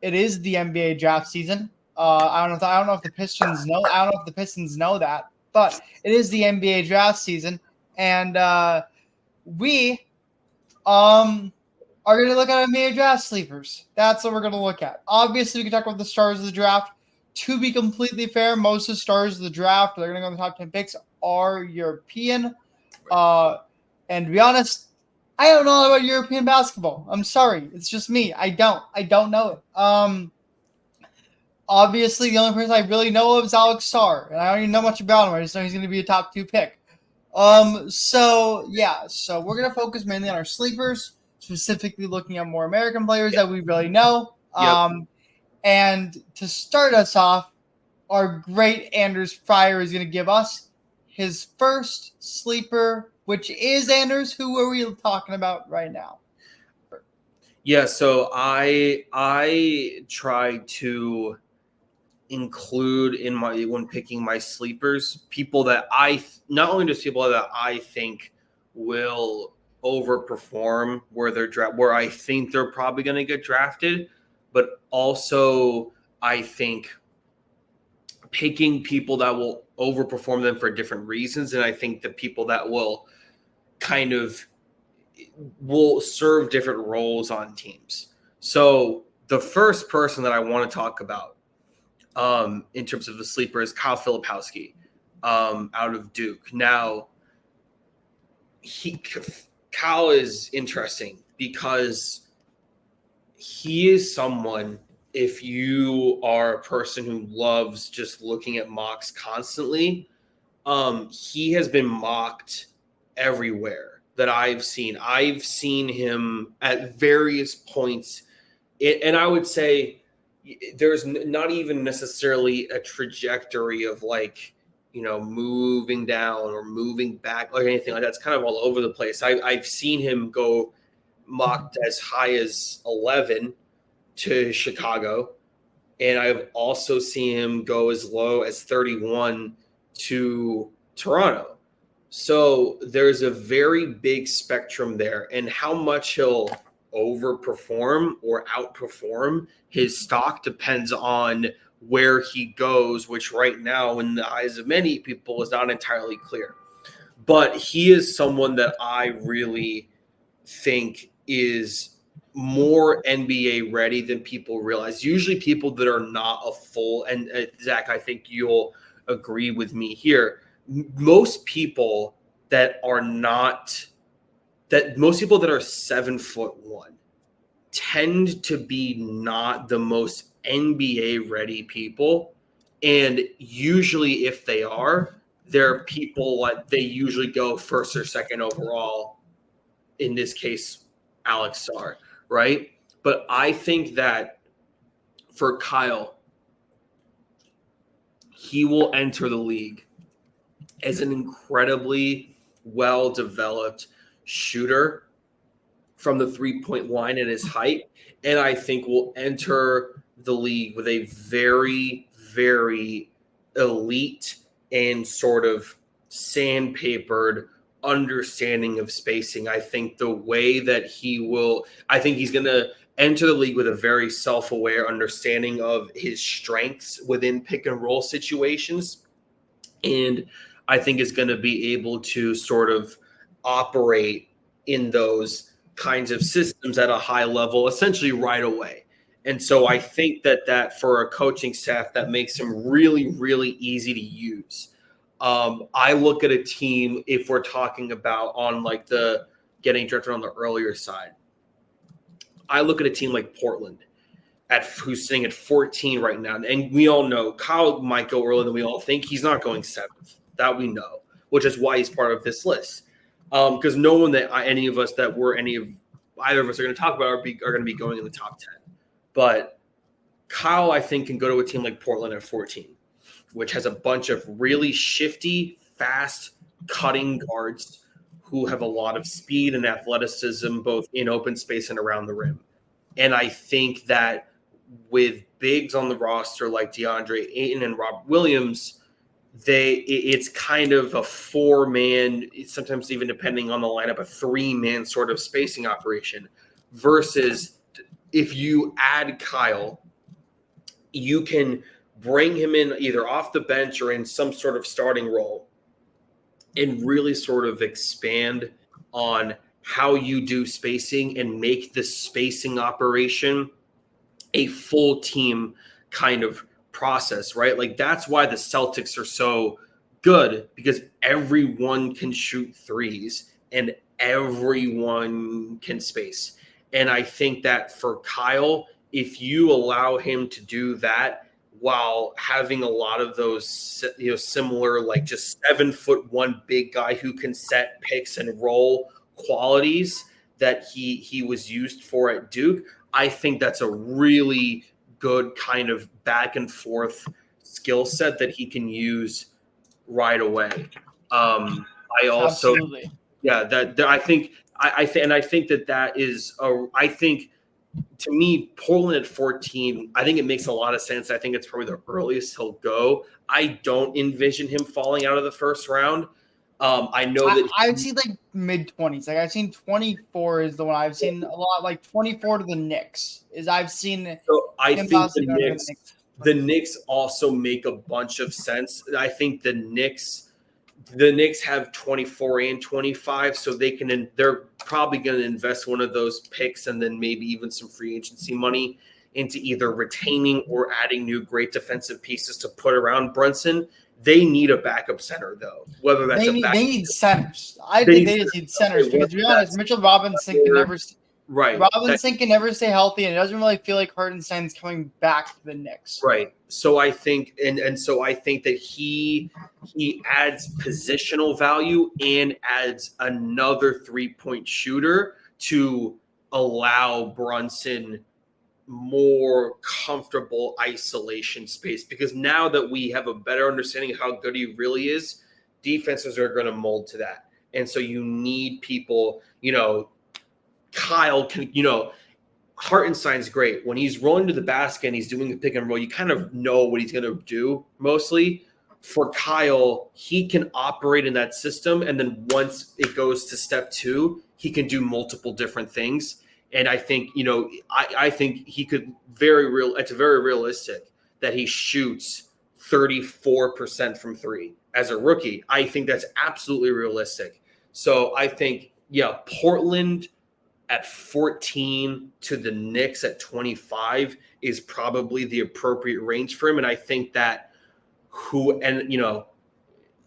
It is the NBA draft season. I don't know if the Pistons know. I don't know if the Pistons know that, but it is the NBA draft season, and we are going to look at NBA draft sleepers. That's what we're going to look at. Obviously, we can talk about the stars of the draft. To be completely fair, most of the stars of the draft, they're going to go in the top 10 picks, are European. And to be honest, I don't know about European basketball. I'm sorry. It's just me. I don't know it. Obviously, the only person I really know of is Alex Sarr, and I don't even know much about him. I just know he's going to be a top 2 pick. So we're going to focus mainly on our sleepers, specifically looking at more American players that we really know. And to start us off, our great Anders Pryor is going to give us his first sleeper, which is Anders. Who are we talking about right now? Yeah, so I try to include when picking my sleepers, people that not only just people that I think will overperform where I think they're probably going to get drafted, but also I think picking people that will overperform them for different reasons. And I think the people that will serve different roles on teams. So the first person that I want to talk about in terms of the sleeper is Kyle Filipowski out of Duke. Now, Kyle is interesting because he is someone, if you are a person who loves just looking at mocks constantly, he has been mocked everywhere that I've seen. I've seen him at various points, and I would say there's not even necessarily a trajectory of moving down or moving back or anything like that. It's kind of all over the place. I've seen him go mocked as high as 11 to Chicago, and I've also seen him go as low as 31 to Toronto. So there's a very big spectrum there, and how much he'll overperform or outperform his stock depends on where he goes, which right now in the eyes of many people is not entirely clear. But he is someone that I really think is more NBA ready than people realize. Usually people that are not a full, and Zach, I think you'll agree with me here. Most people that are 7'1" tend to be not the most NBA ready people. And usually if they are, they're people like they usually go first or second overall. In this case, Alex Sarr, right? But I think that for Kyle, he will enter the league as an incredibly well-developed shooter from the three-point line at his height. And I think will enter the league with a very, very elite and sort of sandpapered understanding of spacing. I think the way that I think he's going to enter the league with a very self-aware understanding of his strengths within pick and roll situations. And I think is going to be able to sort of operate in those kinds of systems at a high level, essentially right away. And so I think that for a coaching staff, that makes him really, really easy to use. I look at a team, if we're talking about on like the getting drafted on the earlier side, I look at a team like Portland who's sitting at 14 right now. And we all know Kyle might go earlier than we all think. He's not going 7th. That we know, which is why he's part of this list. Because no one that either of us are going to talk about are going to be going in the top 10. But Kyle, I think, can go to a team like Portland at 14, which has a bunch of really shifty, fast, cutting guards who have a lot of speed and athleticism, both in open space and around the rim. And I think that with bigs on the roster like DeAndre Ayton and Rob Williams, it's kind of a 4-man, sometimes even depending on the lineup, a 3-man sort of spacing operation. Versus if you add Kyle, you can bring him in either off the bench or in some sort of starting role and really sort of expand on how you do spacing and make the spacing operation a full team kind of process, right? Like that's why the Celtics are so good, because everyone can shoot threes and everyone can space. And I think that for Kyle, if you allow him to do that while having a lot of those, similar, like just 7'1" big guy who can set picks and roll qualities that he was used for at Duke, I think that's a really good kind of back and forth skill set that he can use right away. I also, Absolutely. I think that is I think to me, Portland at 14, I think it makes a lot of sense. I think it's probably the earliest he'll go. I don't envision him falling out of the first round. I know that I've seen like mid-20s. Like I've seen 24 is the one I've seen a lot. Like 24 to the Knicks is I've seen. So I think the Knicks also make a bunch of sense. I think the Knicks have 24 and 25, so they're probably going to invest one of those picks and then maybe even some free agency money into either retaining or adding new great defensive pieces to put around Brunson. They need a backup center, though. Whether that's they need centers. I think they just need centers because, to be honest, Mitchell Robinson can never. Right. Robinson can never stay healthy, and it doesn't really feel like Hartenstein's coming back to the Knicks. Right. So I think, and so I think that he adds positional value and adds another 3-point shooter to allow Brunson more comfortable isolation space, because now that we have a better understanding of how good he really is, defenses are going to mold to that. And so you need people, Kyle can, Hartenstein's great. When he's rolling to the basket and he's doing the pick and roll, you kind of know what he's going to do mostly. For Kyle, he can operate in that system. And then once it goes to step 2, he can do multiple different things. And I think, I think he could it's very realistic that he shoots 34% from 3 as a rookie. I think that's absolutely realistic. So I think, Portland at 14 to the Knicks at 25 is probably the appropriate range for him. And I think that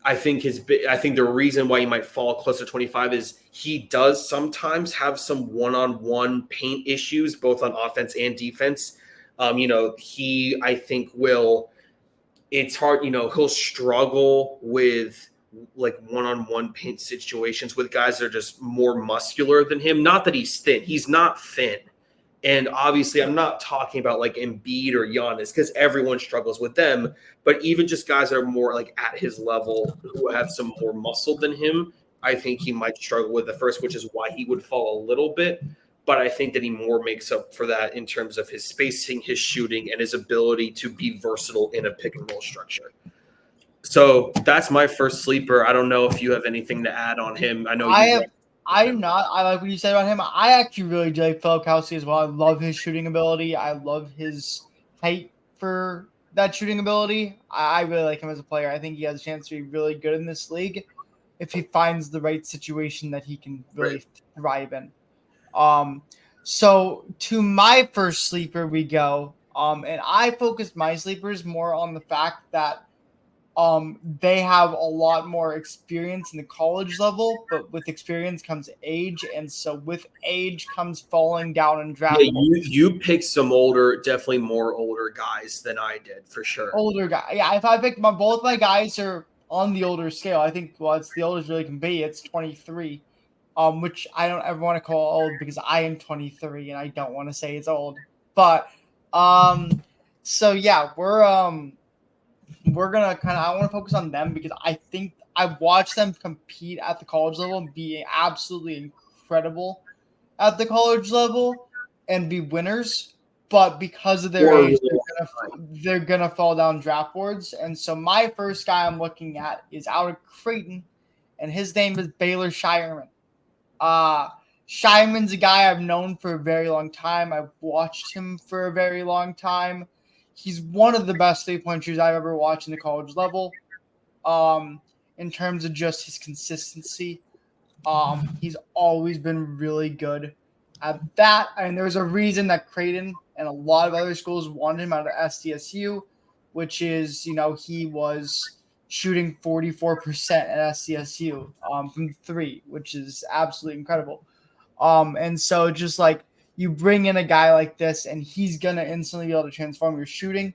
I think the reason why he might fall close to 25 is he does sometimes have some one-on-one paint issues, both on offense and defense. I think it's hard, he'll struggle with like one-on-one paint situations with guys that are just more muscular than him. Not that he's thin. He's not thin. And obviously, I'm not talking about like Embiid or Giannis because everyone struggles with them. But even just guys that are more like at his level who have some more muscle than him, I think he might struggle with the first, which is why he would fall a little bit. But I think that he more makes up for that in terms of his spacing, his shooting, and his ability to be versatile in a pick and roll structure. So that's my first sleeper. I don't know if you have anything to add on him. I know I'm not. I like what you said about him. I actually really do like Filipowski as well. I love his shooting ability. I love his height for that shooting ability. I really like him as a player. I think he has a chance to be really good in this league if he finds the right situation that he can really thrive in. So to my first sleeper we go. And I focused my sleepers more on the fact that they have a lot more experience in the college level, but with experience comes age, and so with age comes falling down in draft. Yeah, you picked some definitely more older guys than I did for sure. Older guy, yeah. If I picked both my guys are on the older scale. I think it's the oldest really can be. It's 23, which I don't ever want to call old because I am 23 and I don't want to say it's old. But so yeah, we're gonna I want to focus on them because I think I've watched them compete at the college level and be absolutely incredible at the college level and be winners, but because of their age, they're gonna fall down draft boards. And so my first guy I'm looking at is out of Creighton, and his name is Baylor Shireman. Shireman's a guy I've known for a very long time. I've watched him for a very long time. He's one of the best three-point shooters I've ever watched in the college level. In terms of just his consistency, he's always been really good at that. And there's a reason that Creighton and a lot of other schools wanted him out of SDSU, which is, he was shooting 44% at SDSU from three, which is absolutely incredible. And so just like, you bring in a guy like this, and he's going to instantly be able to transform your shooting.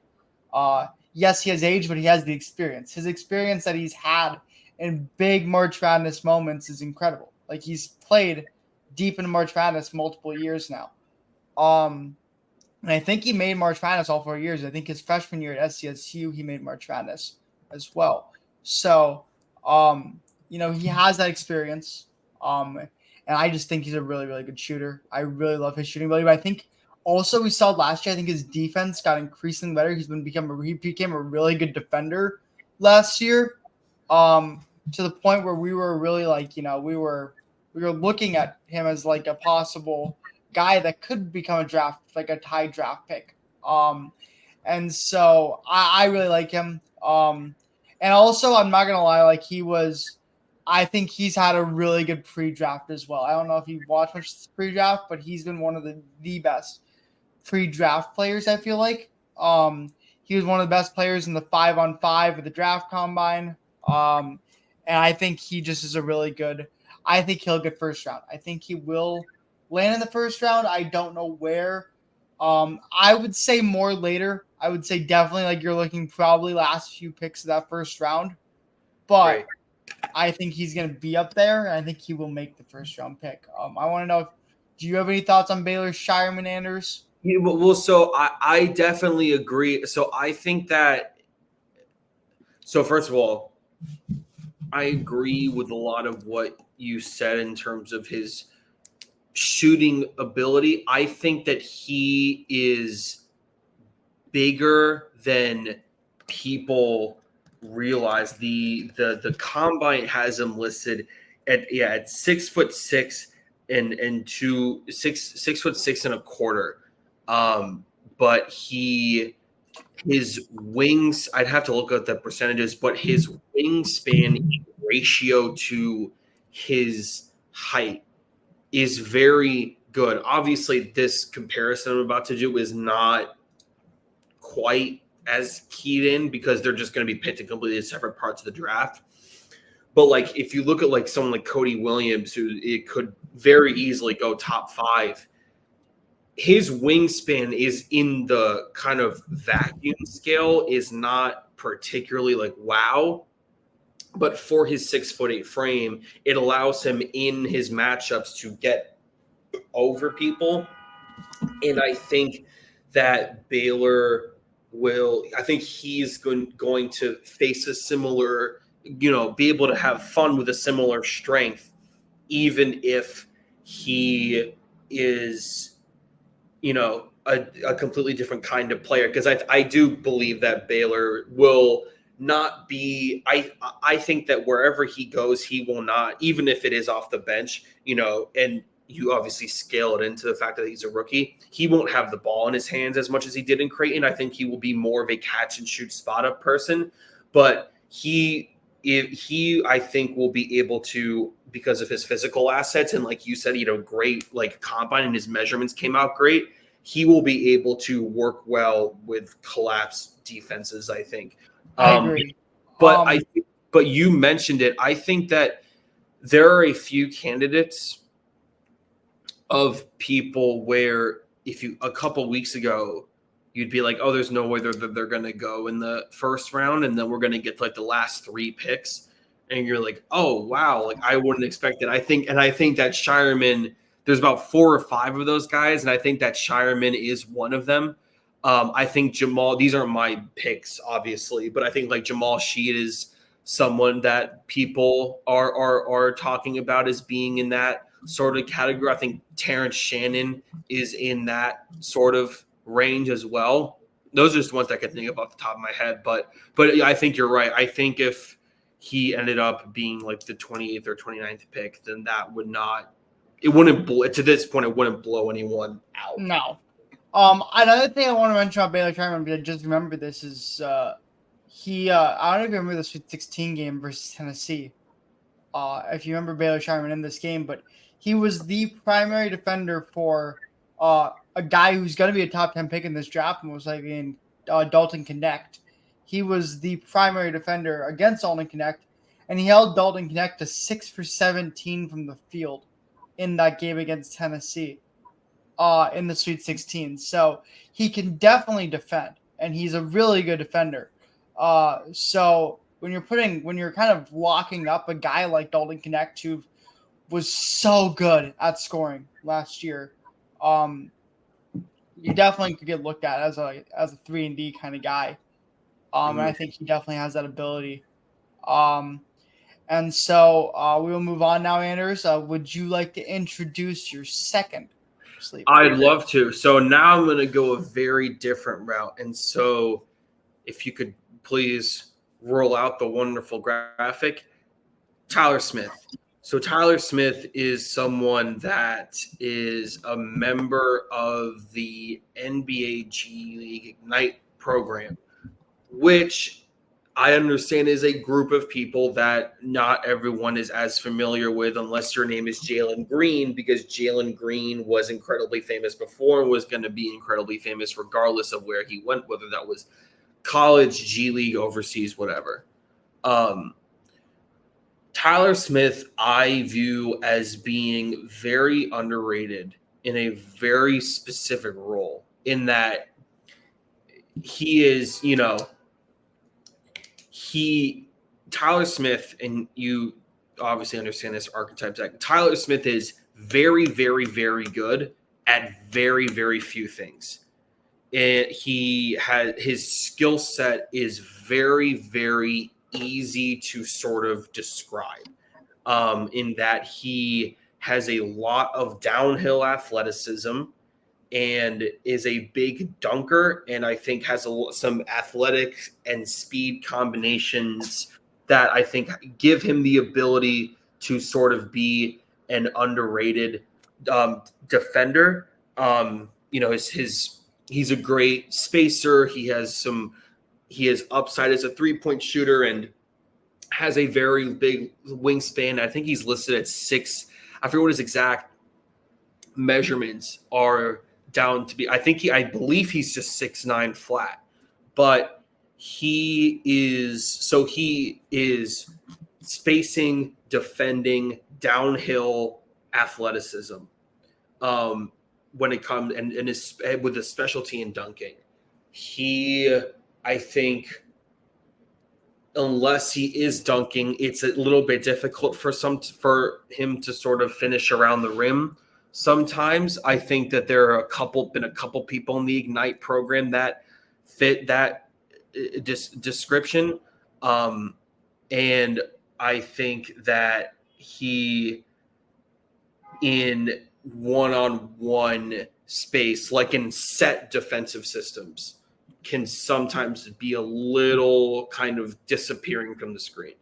Yes, he has age, but he has the experience. His experience that he's had in big March Madness moments is incredible. Like, he's played deep in March Madness multiple years now. And I think he made March Madness all 4 years. I think his freshman year at SCSU, he made March Madness as well. So, he has that experience. And I just think he's a really, really good shooter. I really love his shooting ability. But I think also we saw last year, I think his defense got increasingly better. He became a really good defender last year. To the point where we were really we were looking at him as like a possible guy that could become a high draft pick. And so I really like him. And also, I'm not gonna lie, I think he's had a really good pre-draft as well. I don't know if you've watched much pre-draft, but he's been one of the best pre-draft players, I feel like. He was one of the best players in the 5-on-5 of the draft combine. And I think he just is I think he'll get first round. I think he will land in the first round. I don't know where. I would say more later. I would say definitely you're looking probably last few picks of that first round. But right. I think he's going to be up there, and I think he will make the first-round pick. I want to know, do you have any thoughts on Baylor Shireman, Anders? Yeah, well, so I definitely agree. So I think that – so first of all, I agree with a lot of what you said in terms of his shooting ability. I think that he is bigger than people – realize. The combine has him listed at 6'6" and 6'6" and a quarter. But his wings, I'd have to look at the percentages, but his wingspan ratio to his height is very good. Obviously, this comparison I'm about to do is not quite as keyed in because they're just going to be picked in completely separate parts of the draft. But if you look at someone like Cody Williams, who it could very easily go top 5, his wingspan is in the kind of vacuum scale is not particularly wow. but for his 6'8" frame, it allows him in his matchups to get over people. And I think that Baylor I think he's going to face a similar, be able to have fun with a similar strength, even if he is, a completely different kind of player. Because I do believe that Baylor will not be, I think that wherever he goes, he will not, even if it is off the bench, and you obviously scale it into the fact that he's a rookie, he won't have the ball in his hands as much as he did in Creighton. I think he will be more of a catch and shoot spot up person, but I think will be able to, because of his physical assets and like you said, great like combine and his measurements came out great. He will be able to work well with collapsed defenses, I think. I agree. But but you mentioned it. I think that there are a few candidates of people where a couple weeks ago, you'd be like, oh, there's no way they're going to go in the first round. And then we're going to get like the last 3 picks. And you're like, oh, wow. Like I wouldn't expect it. I think that Shireman, there's about 4 or 5 of those guys. And I think that Shireman is one of them. I think Jamal, these aren't my picks, obviously, but I think like Jamal Sheed is someone that people are talking about as being in that sort of category. I think Terrence Shannon is in that sort of range as well. Those are just the ones I can think of off the top of my head. But I think you're right. I think if he ended up being like the 28th or 29th pick, then that would not – it wouldn't – to this point, it wouldn't blow anyone out. No. Another thing I want to mention about Baylor Sherman, but I just remember this, is I don't even remember the Sweet 16 game versus Tennessee. If you remember Baylor Sherman in this game, but he was the primary defender for a guy who's going to be a top 10 pick in this draft, most likely in Dalton Connect. He was the primary defender against Dalton Connect, and he held Dalton Connect to 6 for 17 from the field in that game against Tennessee in the Sweet 16. So he can definitely defend, and he's a really good defender. So when you're kind of locking up a guy like Dalton Connect, who was so good at scoring last year, you definitely could get looked at as a 3-and-D kind of guy. And I think he definitely has that ability. And so we will move on now, Anders. Would you like to introduce your second sleeper? I'd love to. So now I'm going to go a very different route. And so if you could please roll out the wonderful graphic. Tyler Smith. So Tyler Smith is someone that is a member of the NBA G League Ignite program, which I understand is a group of people that not everyone is as familiar with unless your name is Jalen Green, because Jalen Green was incredibly famous before and was going to be incredibly famous regardless of where he went, whether that was college, G League, overseas, whatever. Tyler Smith, I view as being very underrated in a very specific role, in that he is, Tyler Smith, and you obviously understand this archetype, Zach. Tyler Smith is very, very, very good at very, very few things. And his skill set is very, very easy to sort of describe, in that he has a lot of downhill athleticism and is a big dunker, and I think has some athletic and speed combinations that I think give him the ability to sort of be an underrated defender. He's a great spacer. He has upside as a 3-point shooter and has a very big wingspan. I think he's listed at 6. I forget what his exact measurements are down to be. I believe he's just 6'9" flat, but he is spacing, defending, downhill athleticism. When it comes and is with a specialty in dunking, I think unless he is dunking, it's a little bit difficult for him to sort of finish around the rim. Sometimes I think that there are been a couple people in the Ignite program that fit that description. And I think that he, in one-on-one space, like in set defensive systems, can sometimes be a little kind of disappearing from the screen.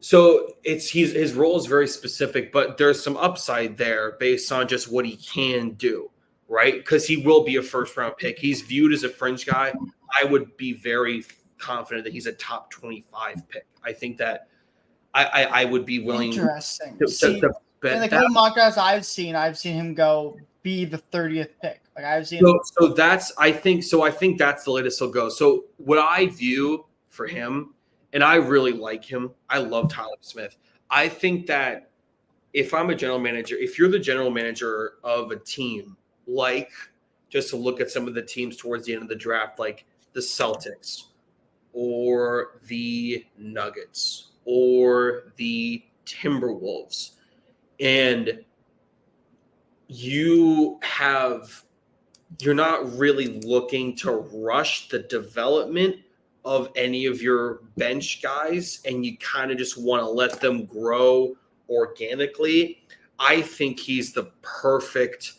So his role is very specific, but there's some upside there based on just what he can do, right? Because he will be a first-round pick. He's viewed as a fringe guy. I would be very confident that he's a top 25 pick. I think that I would be willing Interesting. to bet in the that. couple mock drafts I've seen him go be the 30th pick. Like I've seen. So I think that's the latest he'll go. So what I view for him, and I really like him. I love Tyler Smith. I think that if I'm a general manager, if you're the general manager of a team, like just to look at some of the teams towards the end of the draft, like the Celtics or the Nuggets or the Timberwolves, and you're not really looking to rush the development of any of your bench guys, and you kind of just want to let them grow organically. I think he's the perfect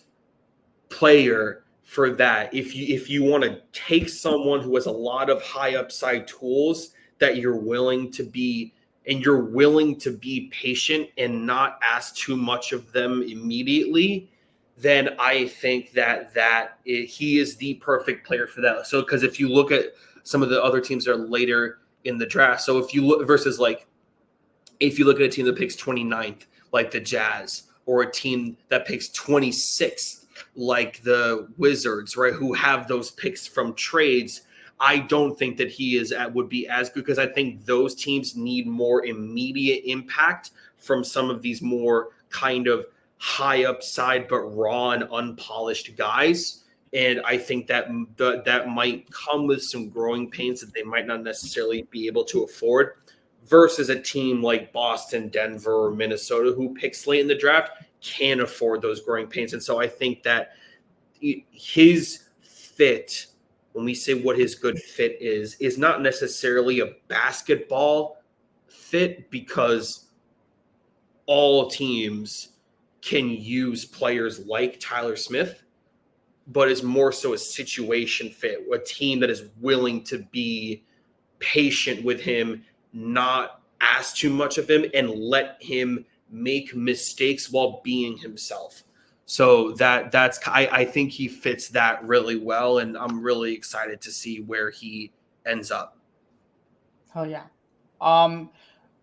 player for that. If you want to take someone who has a lot of high upside tools that you're willing to be patient and not ask too much of them immediately, then I think that he is the perfect player for that. So, because if you look at some of the other teams that are later in the draft, so if you look versus like, if you look at a team that picks 29th, like the Jazz, or a team that picks 26th, like the Wizards, right, who have those picks from trades, I don't think that he would be as good, because I think those teams need more immediate impact from some of these more kind of high upside but raw and unpolished guys. And I think that that might come with some growing pains that they might not necessarily be able to afford, versus a team like Boston, Denver, or Minnesota, who picks late in the draft, can afford those growing pains. And so I think that his fit, when we say what his good fit is not necessarily a basketball fit, because all teams can use players like Tyler Smith, but is more so a situation fit, a team that is willing to be patient with him, not ask too much of him, and let him make mistakes while being himself. So I think he fits that really well, and I'm really excited to see where he ends up. Hell yeah.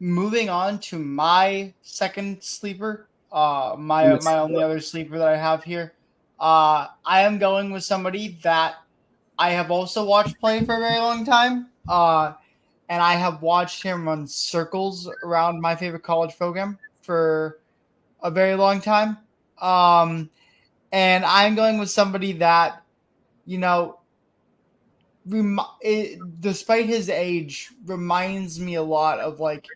Moving on to my second sleeper, my only other sleeper that I have here. I am going with somebody that I have also watched play for a very long time. And I have watched him run circles around my favorite college program for a very long time. And I'm going with somebody that, despite his age, reminds me a lot of like,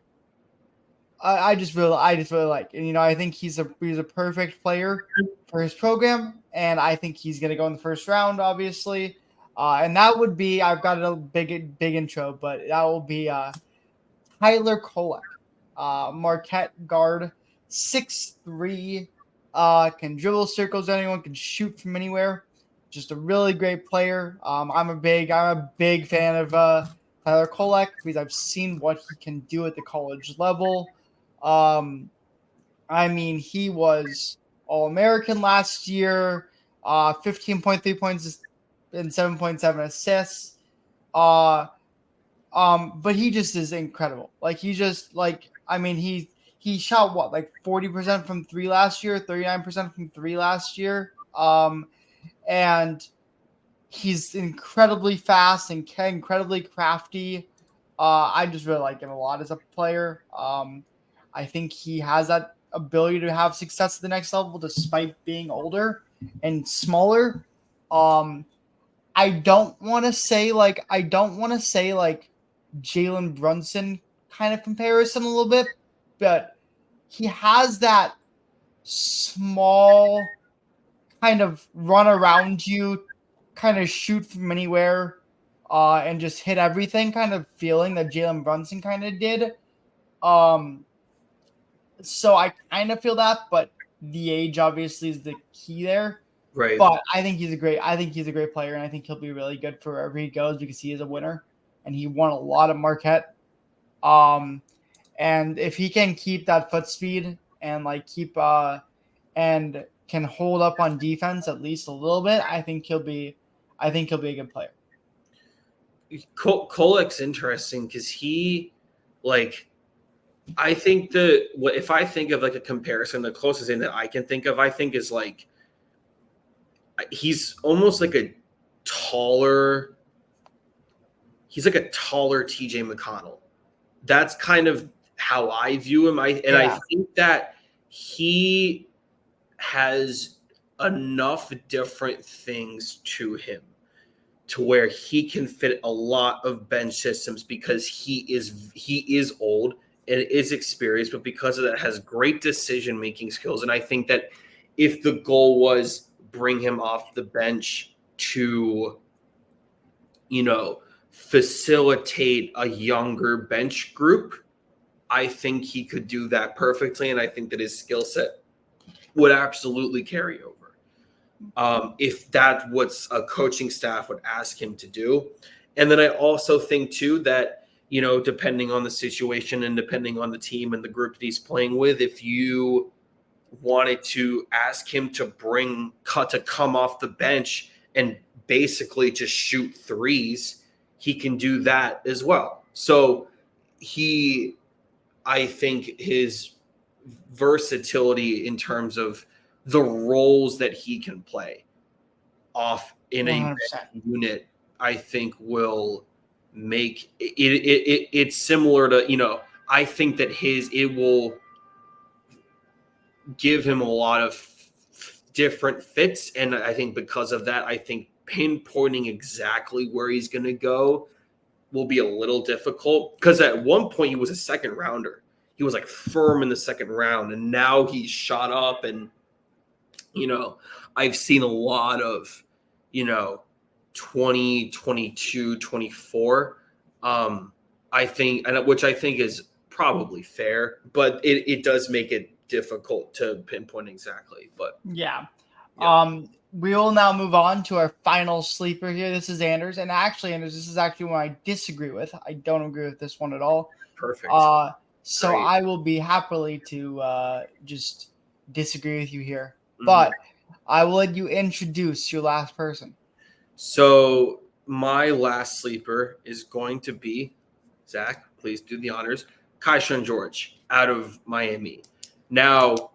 I just really like, and I think he's a perfect player for his program, and I think he's gonna go in the first round, obviously. And that would be, I've got a big intro, but that will be Tyler Kolek, Marquette guard, 6'3", can dribble circles anyone, can shoot from anywhere. Just a really great player. I'm a big fan of Tyler Kolek, because I've seen what he can do at the college level. I mean, he was All-American last year, 15.3 points and 7.7 assists. But he just is incredible. Like, he just, like, I mean, he shot what, like 40% from three last year, 39% from three last year. And he's incredibly fast and incredibly crafty. I just really like him a lot as a player. I think he has that ability to have success at the next level despite being older and smaller. I don't want to say like Jalen Brunson kind of comparison a little bit, but he has that small kind of run around you, kind of shoot from anywhere, and just hit everything kind of feeling that Jalen Brunson kind of did. So I kind of feel that, but the age obviously is the key there. Right. But I think he's a great player, and I think he'll be really good for wherever he goes because he is a winner, and he won a lot of Marquette. And if he can keep that foot speed and and can hold up on defense at least a little bit, I think he'll be a good player. Kolek's interesting because he, I think if I think of like a comparison, the closest thing that I can think of, I think is like he's almost like a taller. He's like a taller TJ McConnell. That's kind of how I view him. I think that he has enough different things to him to where he can fit a lot of bench systems because he is old and is experienced, but because of that has great decision-making skills. And I think that if the goal was bring him off the bench to, facilitate a younger bench group, I think he could do that perfectly. And I think that his skill set would absolutely carry over. If that's what a coaching staff would ask him to do. And then I also think too that, depending on the situation and depending on the team and the group that he's playing with, if you wanted to ask him to come off the bench and basically just shoot threes, he can do that as well. So I think his versatility in terms of the roles that he can play off in 100%. A unit, I think will make it's similar to, I think that it will give him a lot of different fits. And I think because of that, I think pinpointing exactly where he's going to go will be a little difficult because at one point he was a second rounder. He was like firm in the second round, and now he's shot up. And, I've seen a lot of, 20, 22, 24. I think, which I think is probably fair, but it does make it difficult to pinpoint exactly. But yeah. We will now move on to our final sleeper here. This is Anders. And actually, Anders, this is actually one I disagree with. I don't agree with this one at all. Perfect. So Great. I will be happily to just disagree with you here. Mm-hmm. But I will let you introduce your last person. So my last sleeper is going to be, Zach, please do the honors, Kaishan George out of Miami. Now,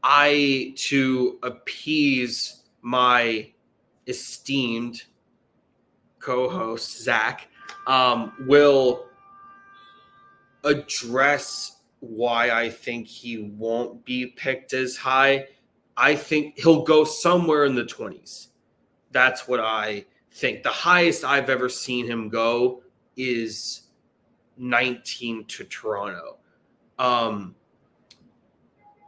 to appease my esteemed co-host, Zach, will address why I think he won't be picked as high. I think he'll go somewhere in the 20s. That's what I think. The highest I've ever seen him go is 19 to Toronto.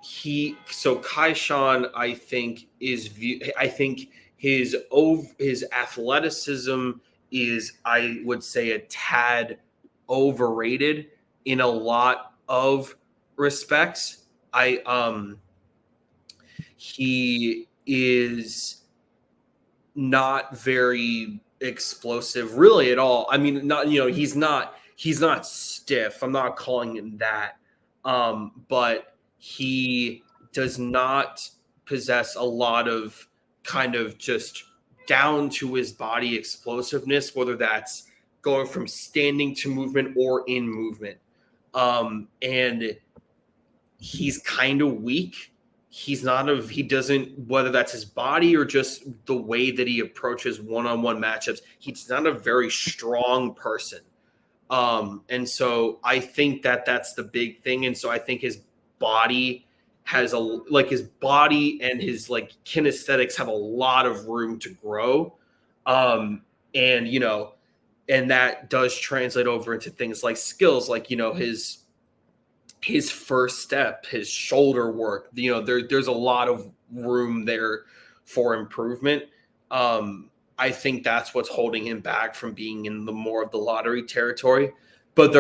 Kaishan, I think his athleticism is, I would say, a tad overrated in a lot of respects. He is not very explosive really at all. I mean, he's not stiff. I'm not calling him that. But he does not possess a lot of kind of just down to his body explosiveness, whether that's going from standing to movement or in movement. And he's kind of weak. He doesn't, whether that's his body or just the way that he approaches one-on-one matchups, he's not a very strong person. And so I think that's the big thing. And so I think his body has his body and his kinesthetics have a lot of room to grow. And, And that does translate over into things like skills, like, his first step, his shoulder work. There's a lot of room there for improvement. I think that's what's holding him back from being in the more of the lottery territory. But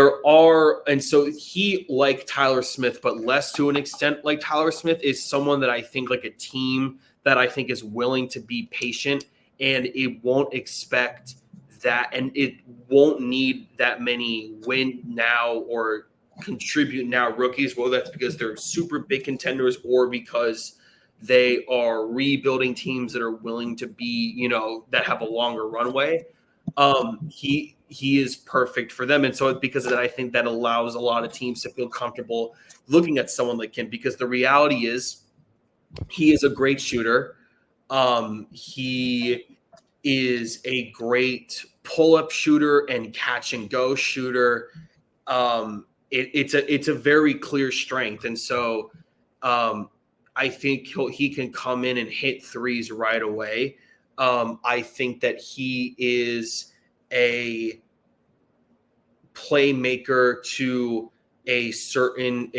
and so he, like Tyler Smith, but less to an extent like Tyler Smith, is someone that I think, like a team that I think is willing to be patient, and it won't expect that, and it won't need that many win now or contribute now rookies, whether that's because they're super big contenders or because they are rebuilding teams that are willing to be, that have a longer runway. He is perfect for them. And so because of that, I think that allows a lot of teams to feel comfortable looking at someone like him, because the reality is he is a great shooter. He is a great pull-up shooter and catch and go shooter. It's a very clear strength. And so I think he can come in and hit threes right away. I think that he is a playmaker to a certain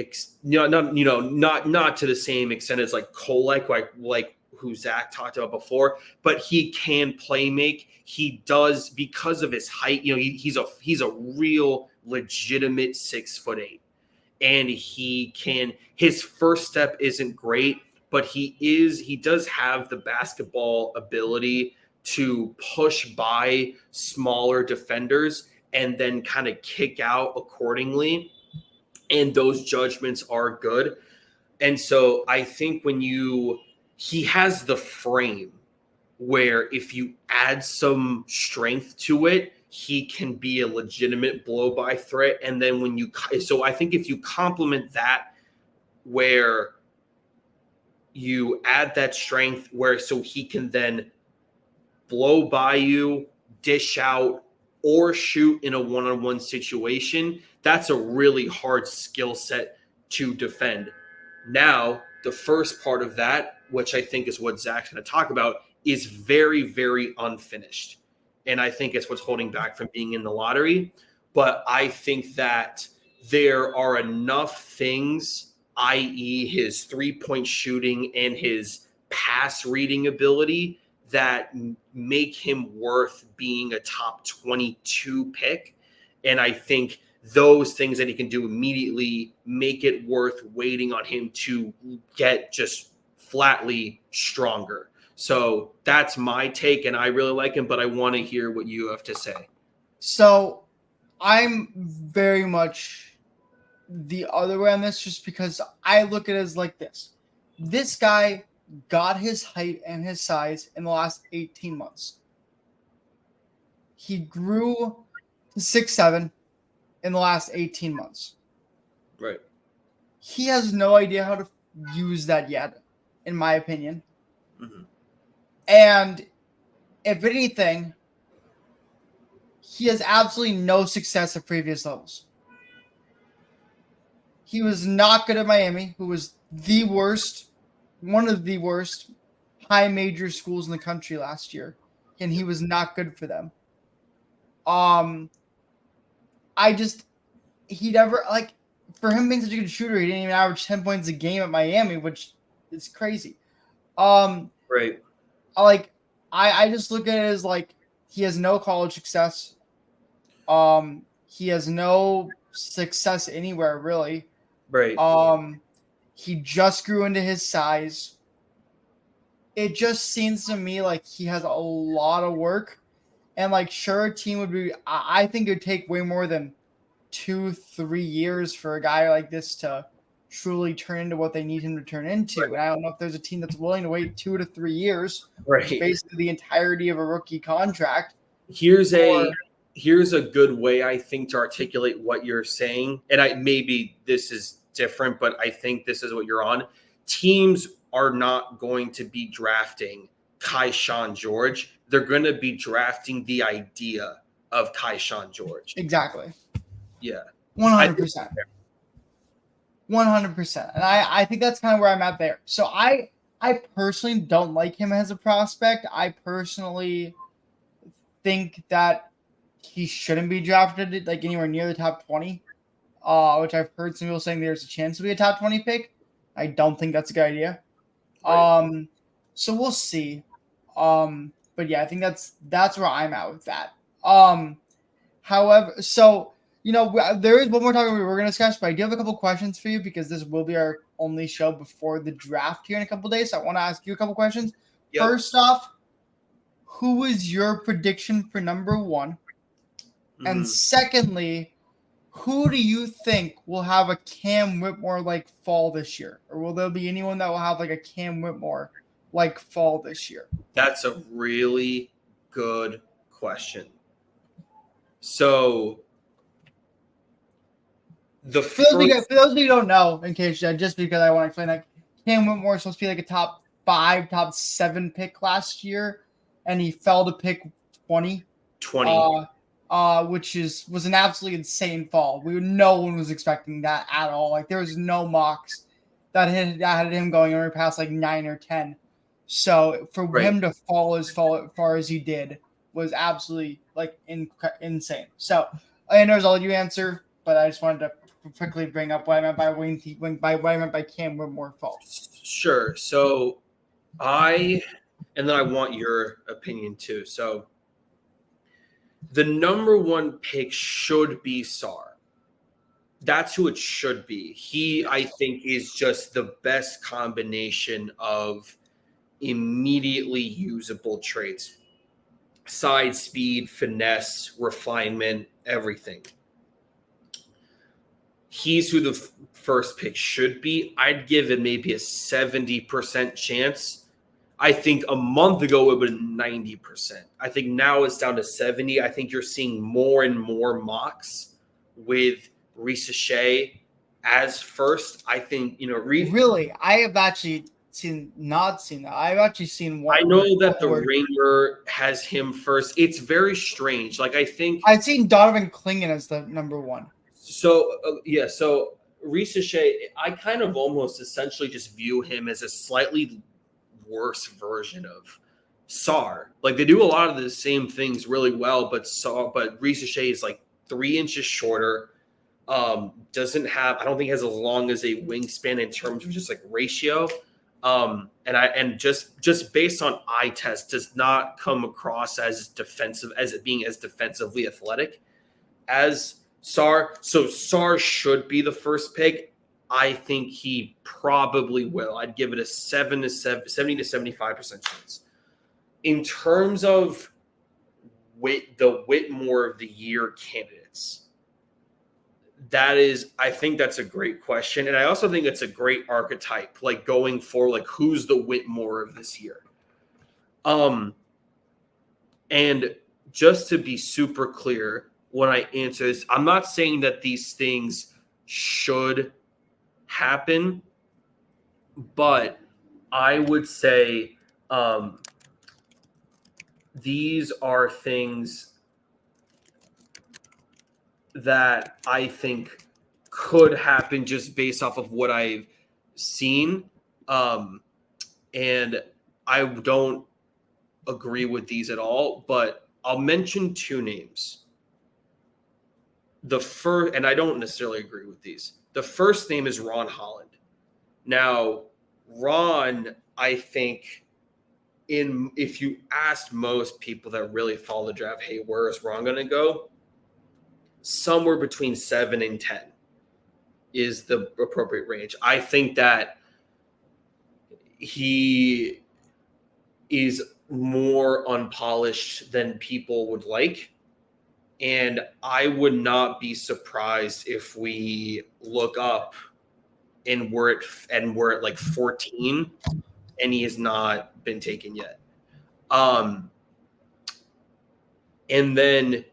not to the same extent as like Kolek, like who Zach talked about before, but he can play make. He does, because of his height. He's a real legitimate 6'8", and his first step isn't great, but he does have the basketball ability to push by smaller defenders and then kind of kick out accordingly. And those judgments are good. And so I think he has the frame where if you add some strength to it, he can be a legitimate blow-by threat. And then so I think if you complement that, where you add that strength so he can then blow by you, dish out, or shoot in a one-on-one situation, that's a really hard skill set to defend. Now, the first part of that, which I think is what Zach's going to talk about, is very, very unfinished. And I think it's what's holding back from being in the lottery. But I think that there are enough things, i.e. his three-point shooting and his pass reading ability, that make him worth being a top 22 pick. And I think those things that he can do immediately make it worth waiting on him to get just flatly stronger. So that's my take, and I really like him, but I want to hear what you have to say. So I'm very much the other way on this, just because I look at it as like this. This guy got his height and his size in the last 18 months. He grew to 6'7" in the last 18 months. Right. He has no idea how to use that yet, in my opinion. Mm-hmm. And if anything, he has absolutely no success at previous levels. He was not good at Miami, who was one of the worst high major schools in the country last year, and he was not good for them. He never, for him being such a good shooter, he didn't even average 10 points a game at Miami, which is crazy. Right. I just look at it as he has no college success. He has no success anywhere really. Right. He just grew into his size. It just seems to me like he has a lot of work, and sure, a team would be. I think it would take way more than 2-3 years for a guy like this to truly turn into what they need him to turn into. Right. And I don't know if there's a team that's willing to wait 2 to 3 years, right, basically the entirety of a rookie contract. Here's a good way, I think, to articulate what you're saying. And maybe this is different, but I think this is what you're on. Teams are not going to be drafting Kaishan George. They're going to be drafting the idea of Kaishan George. Exactly. Yeah. 100%. 100%. And I think that's kind of where I'm at there. So I personally don't like him as a prospect. I personally think that he shouldn't be drafted like anywhere near the top 20. Which I've heard some people saying there's a chance to be a top 20 pick. I don't think that's a good idea. Right. So we'll see. But yeah, I think that's where I'm at with that. However, so there is one more topic we were going to discuss, but I do have a couple questions for you because this will be our only show before the draft here in a couple days. So I want to ask you a couple questions. Yep. First off, who is your prediction for number one? And secondly, who do you think will have a Cam Whitmore like fall this year? Or will there be anyone that will have like a Cam Whitmore like fall this year? That's a really good question. So for those of you who don't know, in case just because I want to explain that, Cam Whitmore is supposed to be like a top 5, top 7 pick last year, and he fell to pick 20. Which was an absolutely insane fall. No one was expecting that at all. Like there was no mocks that had him going over past like 9 or 10. So for him to fall as far as he did was absolutely like insane. So I know I'll let you answer, but I just wanted to quickly bring up what I meant by what I meant by Cam Whitmore fall. Sure. So and then I want your opinion too. So the number one pick should be Sar. That's who it should be. He, I think, is just the best combination of immediately usable traits. Side speed, finesse, refinement, everything. He's who the first pick should be. I'd give it maybe a 70% chance. I think a month ago it would have been 90%. I think now it's down to 70. I think you're seeing more and more mocks with Risache as first. I think, really, I have actually not seen that. I've actually seen one. I know that the Ringer has him first. It's very strange. Like I think I've seen Donovan Clingan as the number one. So so Risache, I kind of almost essentially just view him as a slightly worse version of Sar. Like they do a lot of the same things really well, but Risache is like 3 inches shorter. Doesn't have, I don't think has as long as a wingspan in terms of just like ratio. And just based on eye test does not come across as defensive as it being as defensively athletic as Sar. So Sar should be the first pick. I think he probably will. I'd give it a 70 to 75% chance. In terms of the Whitmore of the year candidates, I think that's a great question. And I also think it's a great archetype, like going for like who's the Whitmore of this year. And just to be super clear, when I answer this, I'm not saying that these things should happen, but I would say these are things that I think could happen just based off of what I've seen. And I don't agree with these at all, but I'll mention 2 names. The first, and I don't necessarily agree with these. The first name is Ron Holland. Now, Ron, I think, if you asked most people that really follow the draft, hey, where is Ron going to go? Somewhere between 7 and 10 is the appropriate range. I think that he is more unpolished than people would like. And I would not be surprised if we look up and we're at like 14 and he has not been taken yet. And then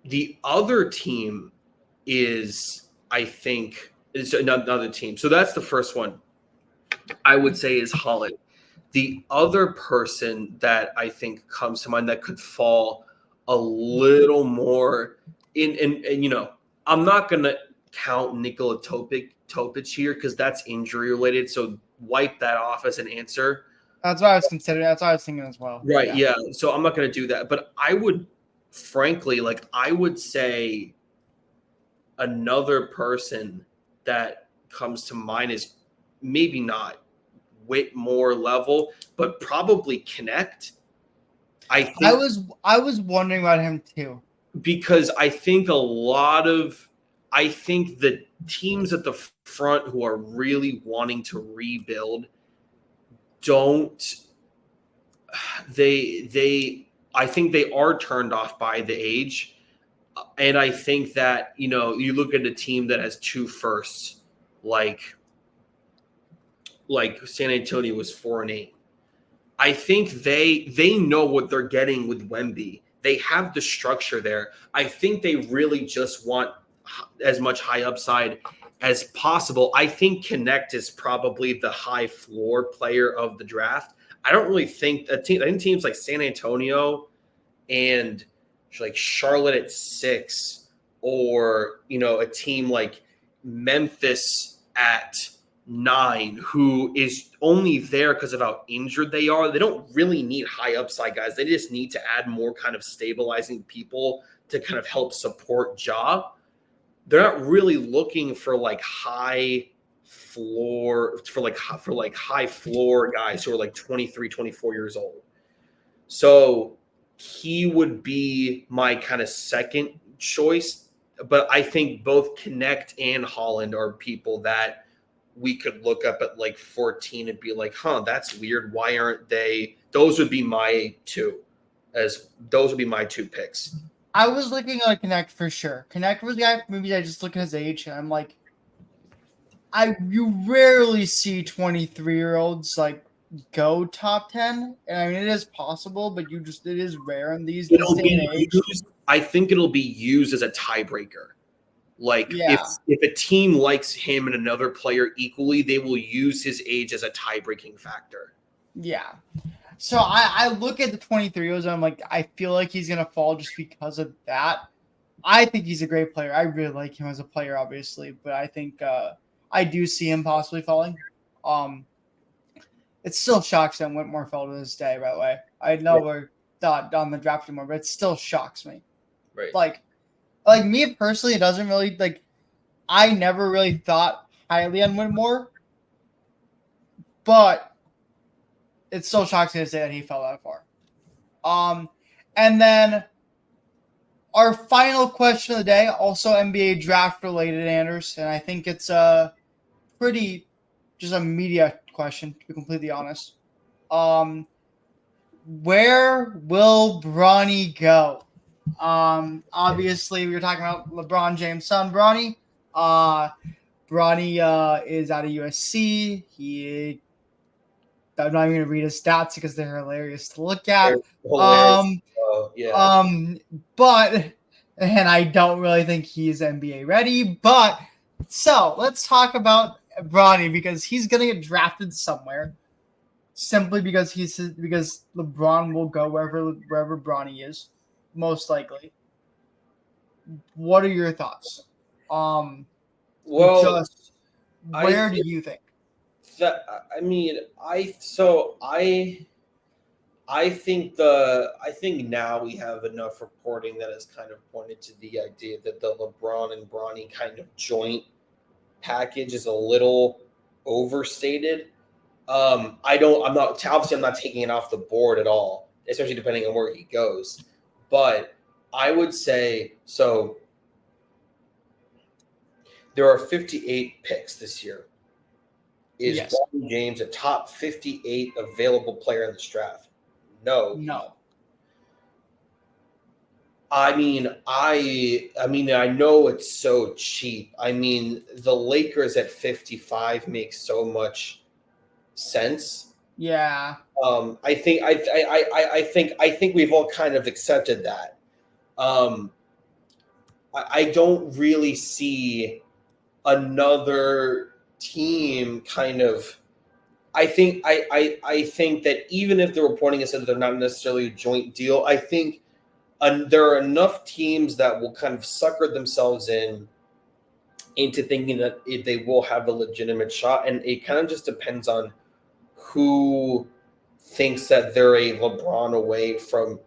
the other team is, I think, is another team. So that's the first one I would say is Holland. The other person that I think comes to mind that could fall a little more and I'm not going to count Nikola Topic here because that's injury related. So wipe that off as an answer. That's what I was considering. That's what I was thinking as well. Right. Yeah. So I'm not going to do that, but I would frankly, like I would say another person that comes to mind is maybe not Whitmore level, but probably Connect. I think I was wondering about him too. because I think I think the teams at the front who are really wanting to rebuild don't I think they are turned off by the age. And I think that, you look at a team that has 2 firsts, like San Antonio was 4-8. I think they know what they're getting with Wemby. They have the structure there. I think they really just want as much high upside as possible. I think Connect is probably the high floor player of the draft. I don't really think I think teams like San Antonio and like Charlotte at 6, or a team like Memphis at 9, who is only there because of how injured they are. They don't really need high upside guys. They just need to add more kind of stabilizing people to kind of help support Ja. They're not really looking for like high floor high floor guys who are like 23, 24 years old. So he would be my kind of second choice, but I think both Connect and Holland are people that we could look up at like 14 and be like, that's weird. Why aren't they? Those would be my 2 picks. I was looking at Connect for sure. Connect was the guy, maybe I just look at his age and I'm like, you rarely see 23-year-olds like go top 10. And I mean, it is possible, but it is rare in these day and age. I think it'll be used as a tiebreaker. Like if a team likes him and another player equally, they will use his age as a tie-breaking factor. Yeah. So I look at the 23-year-olds and I'm like, I feel like he's going to fall just because of that. I think he's a great player. I really like him as a player, obviously, but I think I do see him possibly falling. It still shocks that Whitmore fell to this day, by the way. I know we're not on the draft anymore, but it still shocks me. Right. Like me personally, it doesn't really I never really thought highly on Whitmore, but it still shocks me to say that he fell that far. And then our final question of the day, also NBA draft related, Anders, and I think it's pretty just a media question, to be completely honest. Where will Bronny go? Obviously we were talking about LeBron James' son, Bronny. Bronny is out of USC. I'm not even gonna read his stats because they're hilarious to look at. But and I don't really think he's NBA ready. But so let's talk about Bronny because he's gonna get drafted somewhere. Simply because because LeBron will go wherever Bronny is, most likely. What are your thoughts? Where do you think? I think now we have enough reporting that has kind of pointed to the idea that the LeBron and Bronny kind of joint package is a little overstated. I'm not taking it off the board at all, especially depending on where he goes. But I would say so. There are 58 picks this year. Is Bronny James a top 58 available player in this draft? No. I mean, I know it's so cheap. I mean, the Lakers at 55 makes so much sense. Yeah. I think we've all kind of accepted that. I don't really see another team kind of. I think that even if the reporting has said that they're not necessarily a joint deal, I think there are enough teams that will kind of sucker themselves into thinking that they will have a legitimate shot, and it kind of just depends on who thinks that they're a LeBron away from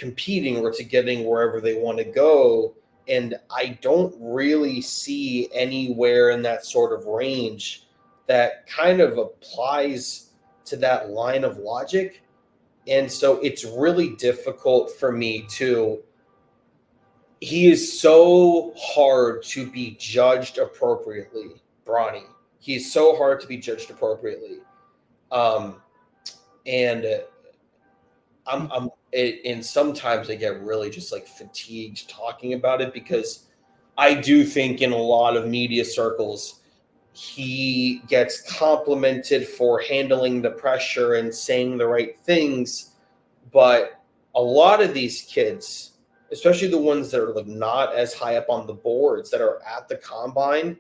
competing or to getting wherever they want to go. And I don't really see anywhere in that sort of range that kind of applies to that line of logic. And so it's really difficult for me to. He is so hard to be judged appropriately, Bronny. He's so hard to be judged appropriately. And and sometimes I get really just like fatigued talking about it, because I do think in a lot of media circles, he gets complimented for handling the pressure and saying the right things. But a lot of these kids, especially the ones that are like not as high up on the boards, that are at the combine,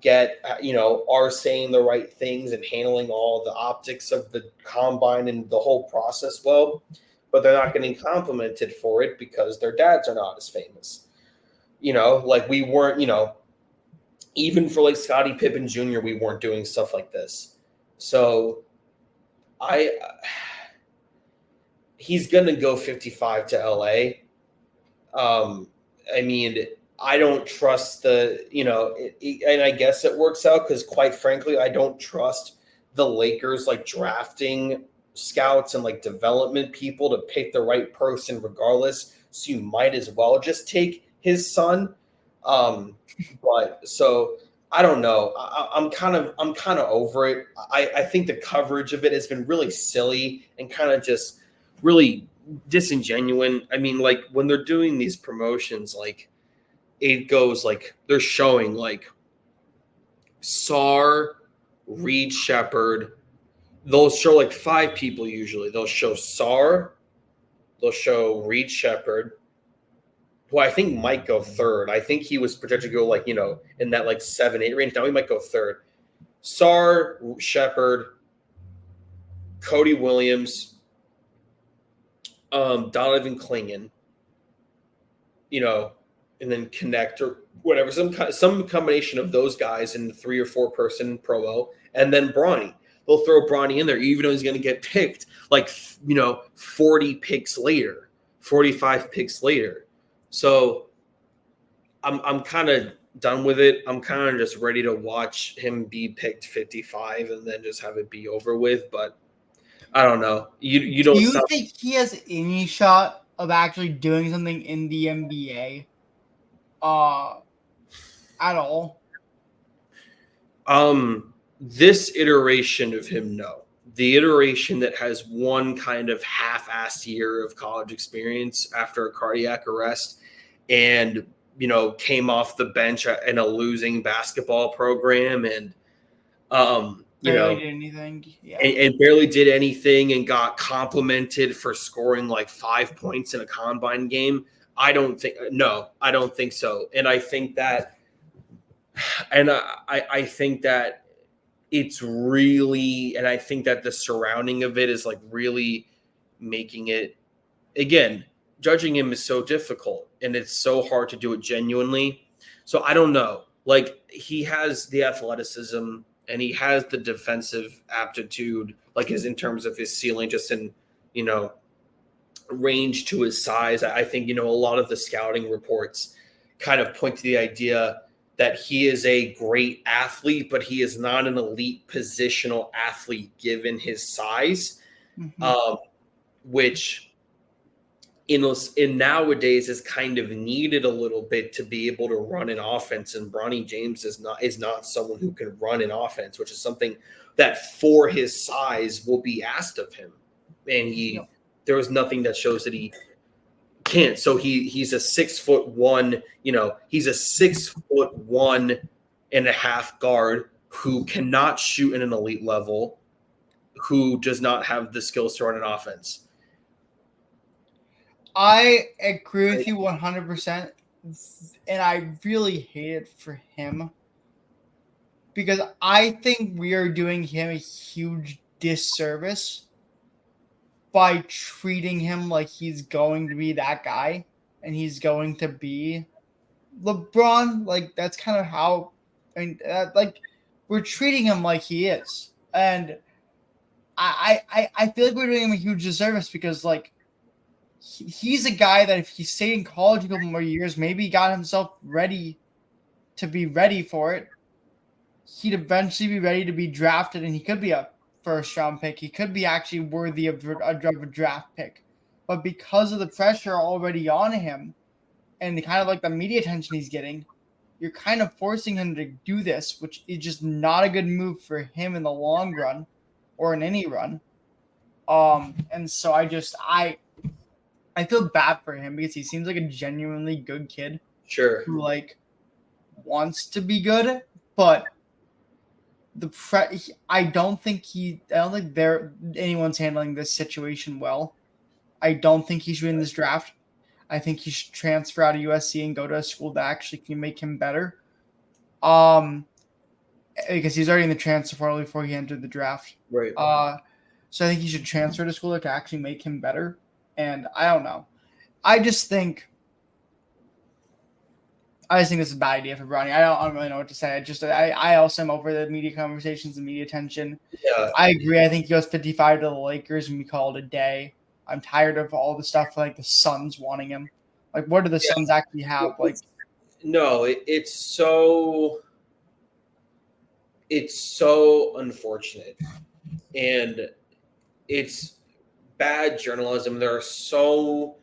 are saying the right things and handling all the optics of the combine and the whole process well, but they're not getting complimented for it because their dads are not as famous. Like we weren't, even for like Scottie Pippen Jr., we weren't doing stuff like this. So he's going to go 55 to LA. I mean, I don't trust and I guess it works out because, quite frankly, I don't trust the Lakers like drafting scouts and like development people to pick the right person regardless. So you might as well just take his son. But so I don't know. I'm kind of over it. I think the coverage of it has been really silly and kind of just really disingenuous. I mean, like when they're doing these promotions, like it goes like they're showing like Sarr, Reed Shepherd. They'll show like 5 people usually. They'll show Sarr, they'll show Reed Shepherd, who I think might go third. I think he was projected to go like, in that like 7-8 range. Now he might go third. Sarr, Shepherd, Cody Williams, Donovan Clingan, and then Connect or whatever, some combination of those guys in the 3 or 4 person promo, and then Bronny. They'll throw Bronny in there, even though he's going to get picked like 40 picks later, 45 picks later. So I'm kind of done with it. I'm kind of just ready to watch him be picked 55 and then just have it be over with. But I don't know. You don't. Do you think he has any shot of actually doing something in the NBA? At all? This iteration of him, no. The iteration that has one kind of half-assed year of college experience after a cardiac arrest and, came off the bench in a losing basketball program and, barely did anything. Yeah. And barely did anything and got complimented for scoring like 5 points in a combine game. I don't think so. And I think that, I think that it's really, and I think that the surrounding of it is like really making it, again, judging him is so difficult and it's so hard to do it genuinely. So I don't know. Like he has the athleticism and he has the defensive aptitude, like in terms of his ceiling, just in, range to his size. I think, a lot of the scouting reports kind of point to the idea that he is a great athlete, but he is not an elite positional athlete given his size, which in nowadays is kind of needed a little bit to be able to run an offense. And Bronny James is not someone who can run an offense, which is something that for his size will be asked of him. And there was nothing that shows that he can't. So he's a 6'1", he's a 6'1.5" guard who cannot shoot in an elite level, who does not have the skills to run an offense. I agree with you 100%, and I really hate it for him because I think we are doing him a huge disservice by treating him like he's going to be that guy and he's going to be LeBron. Like that's kind of how, we're treating him like he is, and I feel like we're doing him a huge disservice because like he's a guy that if he stayed in college a couple more years, maybe he got himself ready to be ready for it. He'd eventually be ready to be drafted, and he could be a first-round pick. He could be actually worthy of a draft pick. But because of the pressure already on him and the kind of like the media attention he's getting, you're kind of forcing him to do this, which is just not a good move for him in the long run or in any run. And so I feel bad for him because he seems like a genuinely good kid. Sure. Who like wants to be good, but I don't think anyone's handling this situation well. I don't think he should be in this draft. I think he should transfer out of USC and go to a school that actually can make him better. Because he's already in the transfer portal before he entered the draft. Right. So I think he should transfer to school that can actually make him better. And I don't know. I just think this is a bad idea for Bronny. I don't really know what to say. I also am over the media conversations and media attention. Yeah. I agree. I think he goes 55 to the Lakers and we call it a day. I'm tired of all the stuff like the Suns wanting him. Like, what do the Suns actually have? Like, no, it's so unfortunate, and it's bad journalism. There are so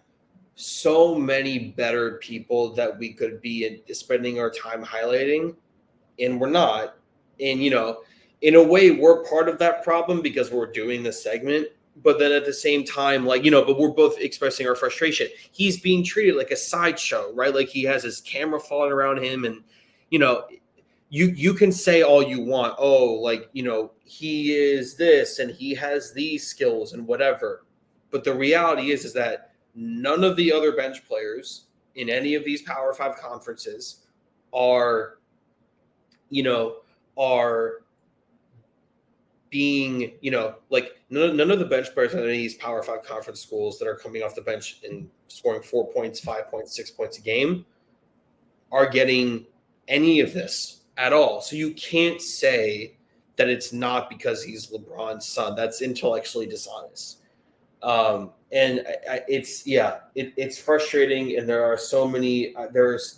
many better people that we could be spending our time highlighting, and we're not. And in a way, we're part of that problem because we're doing this segment. But then at the same time, but we're both expressing our frustration. He's being treated like a sideshow, right? Like he has his camera following around him, and you can say all you want. Oh, he is this and he has these skills and whatever. But the reality is that none of the other bench players in any of these Power 5 conferences are being, none of the bench players in any of these Power 5 conference schools that are coming off the bench and scoring 4 points, 5 points, 6 points a game are getting any of this at all. So you can't say that it's not because he's LeBron's son. That's intellectually dishonest. It's frustrating, and there are so many. There's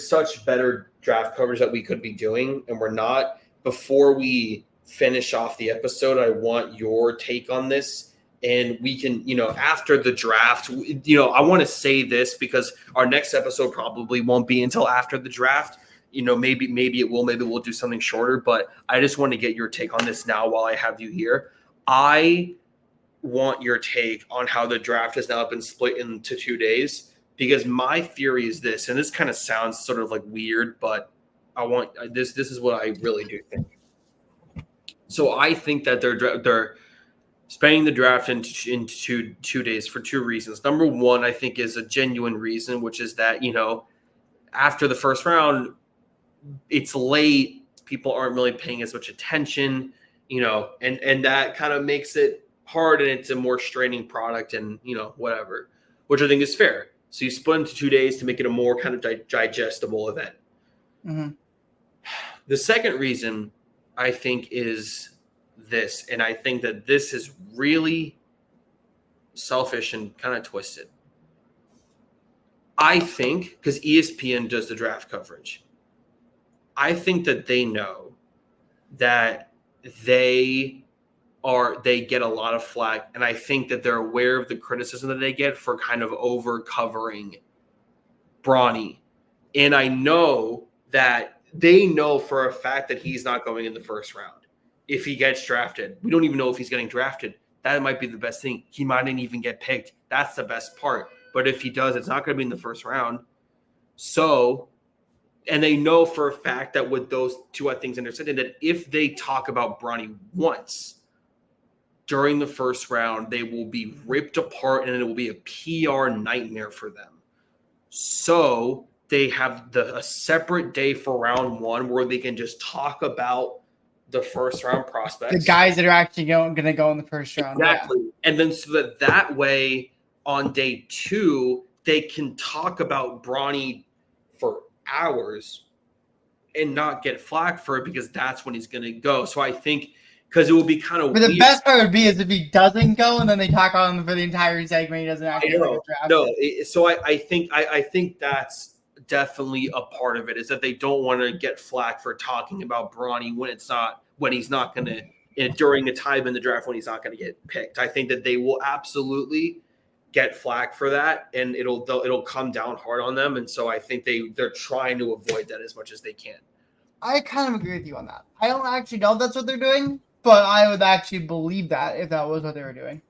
such better draft coverage that we could be doing, and we're not. Before we finish off the episode, I want your take on this, and we can, after the draft, I want to say this because our next episode probably won't be until after the draft. Maybe it will. Maybe we'll do something shorter, but I just want to get your take on this now while I have you here. I want your take on how the draft has now been split into 2 days, because my theory is this, and this kind of sounds sort of like weird, but I want this is what I really do think. So I think that they're spanning the draft into 2 days for 2 reasons. Number one, I think, is a genuine reason, which is that, after the first round, it's late. People aren't really paying as much attention, and that kind of makes it hard, and it's a more straining product, and, whatever, which I think is fair. So you split into 2 days to make it a more kind of digestible event. Mm-hmm. The second reason, I think, is this, and I think that this is really selfish and kind of twisted. I think, because ESPN does the draft coverage, I think that they know that they get a lot of flack, and I think that they're aware of the criticism that they get for kind of over covering Bronny. And I know that they know for a fact that he's not going in the first round if he gets drafted. We don't even know if he's getting drafted. That might be the best thing. He might not even get picked. That's the best part. But if he does, it's not going to be in the first round. So, and they know for a fact that with those two things intersected, that if they talk about Bronny once during the first round, they will be ripped apart, and it will be a PR nightmare for them. So they have a separate day for round 1 where they can just talk about the first round prospects. The guys that are actually going to go in the first round. Exactly. Yeah. And then so that way on day 2, they can talk about Bronny for hours and not get flack for it, because that's when he's going to go. So I think because it would be kind of But weird. the best part would be is if he doesn't go and then they talk on him for the entire segment. He doesn't actually get drafted. No, so I think that's definitely a part of it, is that they don't want to get flack for talking about Bronny when he's not going to, during a time in the draft when he's not going to get picked. I think that they will absolutely get flack for that, and it'll come down hard on them. And so I think they're trying to avoid that as much as they can. I kind of agree with you on that. I don't actually know if that's what they're doing, but I would actually believe that if that was what they were doing.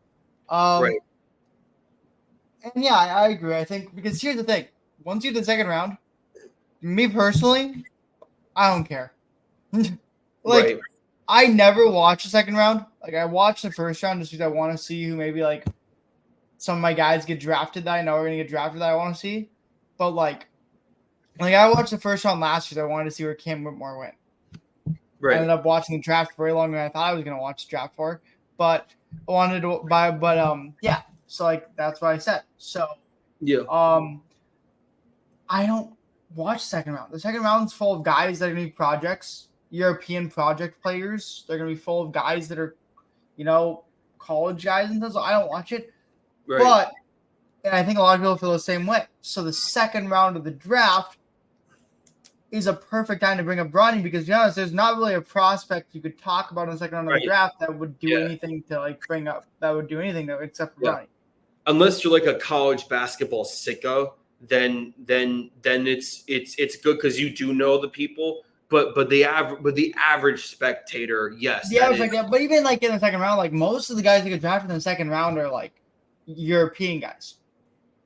Right. And yeah, I agree. I think because here's the thing: once you do the second round, me personally, I don't care. Right. I never watch the second round. Like I watch the first round just because I want to see who maybe like some of my guys get drafted that I know are gonna get drafted that I want to see. But like I watched the first round last year. I wanted to see where Cam Whitmore went. Right. I ended up watching the draft very long than I thought I was gonna watch the draft for, but I wanted to buy. But yeah. So like that's what I said. So yeah. I don't watch second round. The second round's full of guys that are gonna be projects, European project players. They're gonna be full of guys that are, college guys and stuff. So I don't watch it. Right. But and I think a lot of people feel the same way. So the second round of the draft is a perfect time to bring up Bronny because, to be honest, there's not really a prospect you could talk about in the second round of the draft that would do anything to like bring up except for Bronny. Unless you're like a college basketball sicko, then it's good because you do know the people. But the average spectator, yes. But even like in the second round, like most of the guys that get drafted in the second round are like European guys.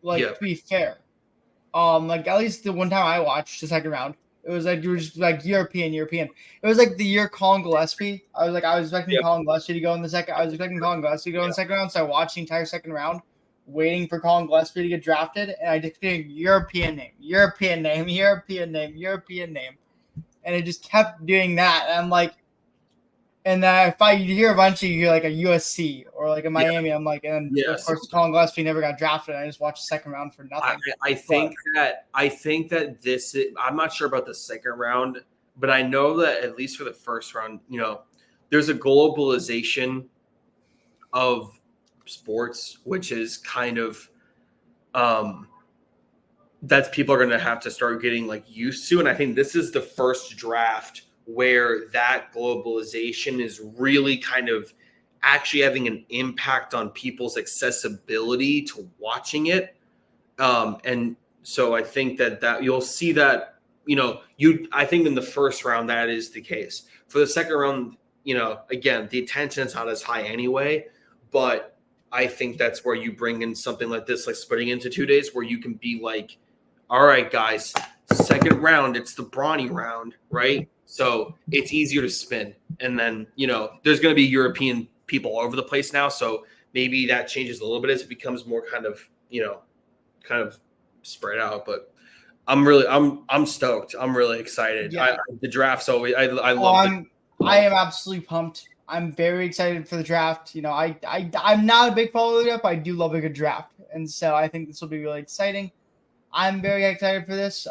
To be fair, like at least the one time I watched the second round, it was like you were just like European. It was like the year Colin Gillespie. I was expecting Colin Gillespie to go in the second. I was expecting Colin Gillespie to go in the second round, so I watched the entire second round, waiting for Colin Gillespie to get drafted, and I just did European name, and it just kept doing that. And I'm like, and then if you hear eventually you hear like a USC or like a Miami, I'm like, and of course Colin Gillespie never got drafted. I just watched the second round for nothing. I think that this is, I'm not sure about the second round, but I know that at least for the first round, there's a globalization of sports, which is kind of that people are going to have to start getting like used to. And I think this is the first draft where that globalization is really kind of actually having an impact on people's accessibility to watching it. And so I think that you'll see that, I think in the first round, that is the case. For the second round, again, the attention is not as high anyway, but I think that's where you bring in something like this, like splitting into 2 days where you can be like, all right, guys, second round, it's the Bronny round, right? So it's easier to spin. And then, there's going to be European people all over the place now. So maybe that changes a little bit as it becomes more kind of spread out. But I'm stoked. I'm really excited. Yeah. The draft's always, I love it. I am absolutely pumped. I'm very excited for the draft. I'm not a big follower of the draft, but I do love a good draft. And so I think this will be really exciting. I'm very excited for this.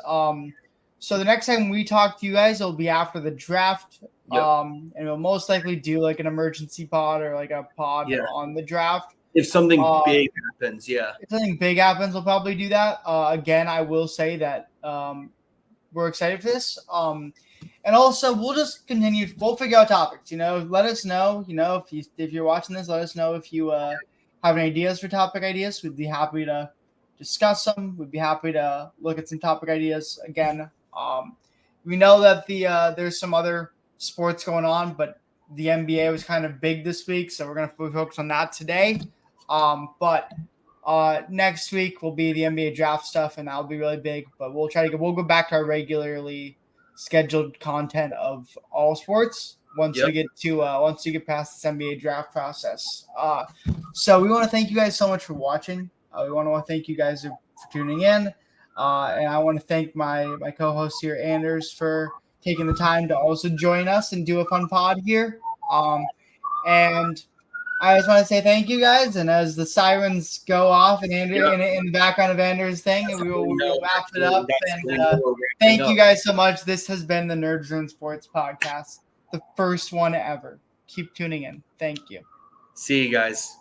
So the next time we talk to you guys, it'll be after the draft. And we'll most likely do like an emergency pod or like a pod on the draft. If something big happens, If something big happens, we'll probably do that. Again, I will say that we're excited for this. And also, we'll just continue. We'll figure out topics. Let us know. If you're watching this, let us know if you have any ideas for topic ideas. We'd be happy to discuss them. We'd be happy to look at some topic ideas again. We know that there's some other sports going on, but the NBA was kind of big this week, so we're gonna focus on that today. But next week will be the NBA draft stuff, and that'll be really big. But we'll go back to our regularly scheduled content of all sports once we get past this NBA draft process. So we want to thank you guys so much for watching. We want to thank you guys for tuning in. And I want to thank my co-host here, Anders, for taking the time to also join us and do a fun pod here. And I just want to say thank you guys. And as the sirens go off and in the background of Anders' thing, and we will wrap it up. And thank you guys so much. This has been the Nerds Room Sports Podcast, the first one ever. keep tuning in. Thank you. See you guys.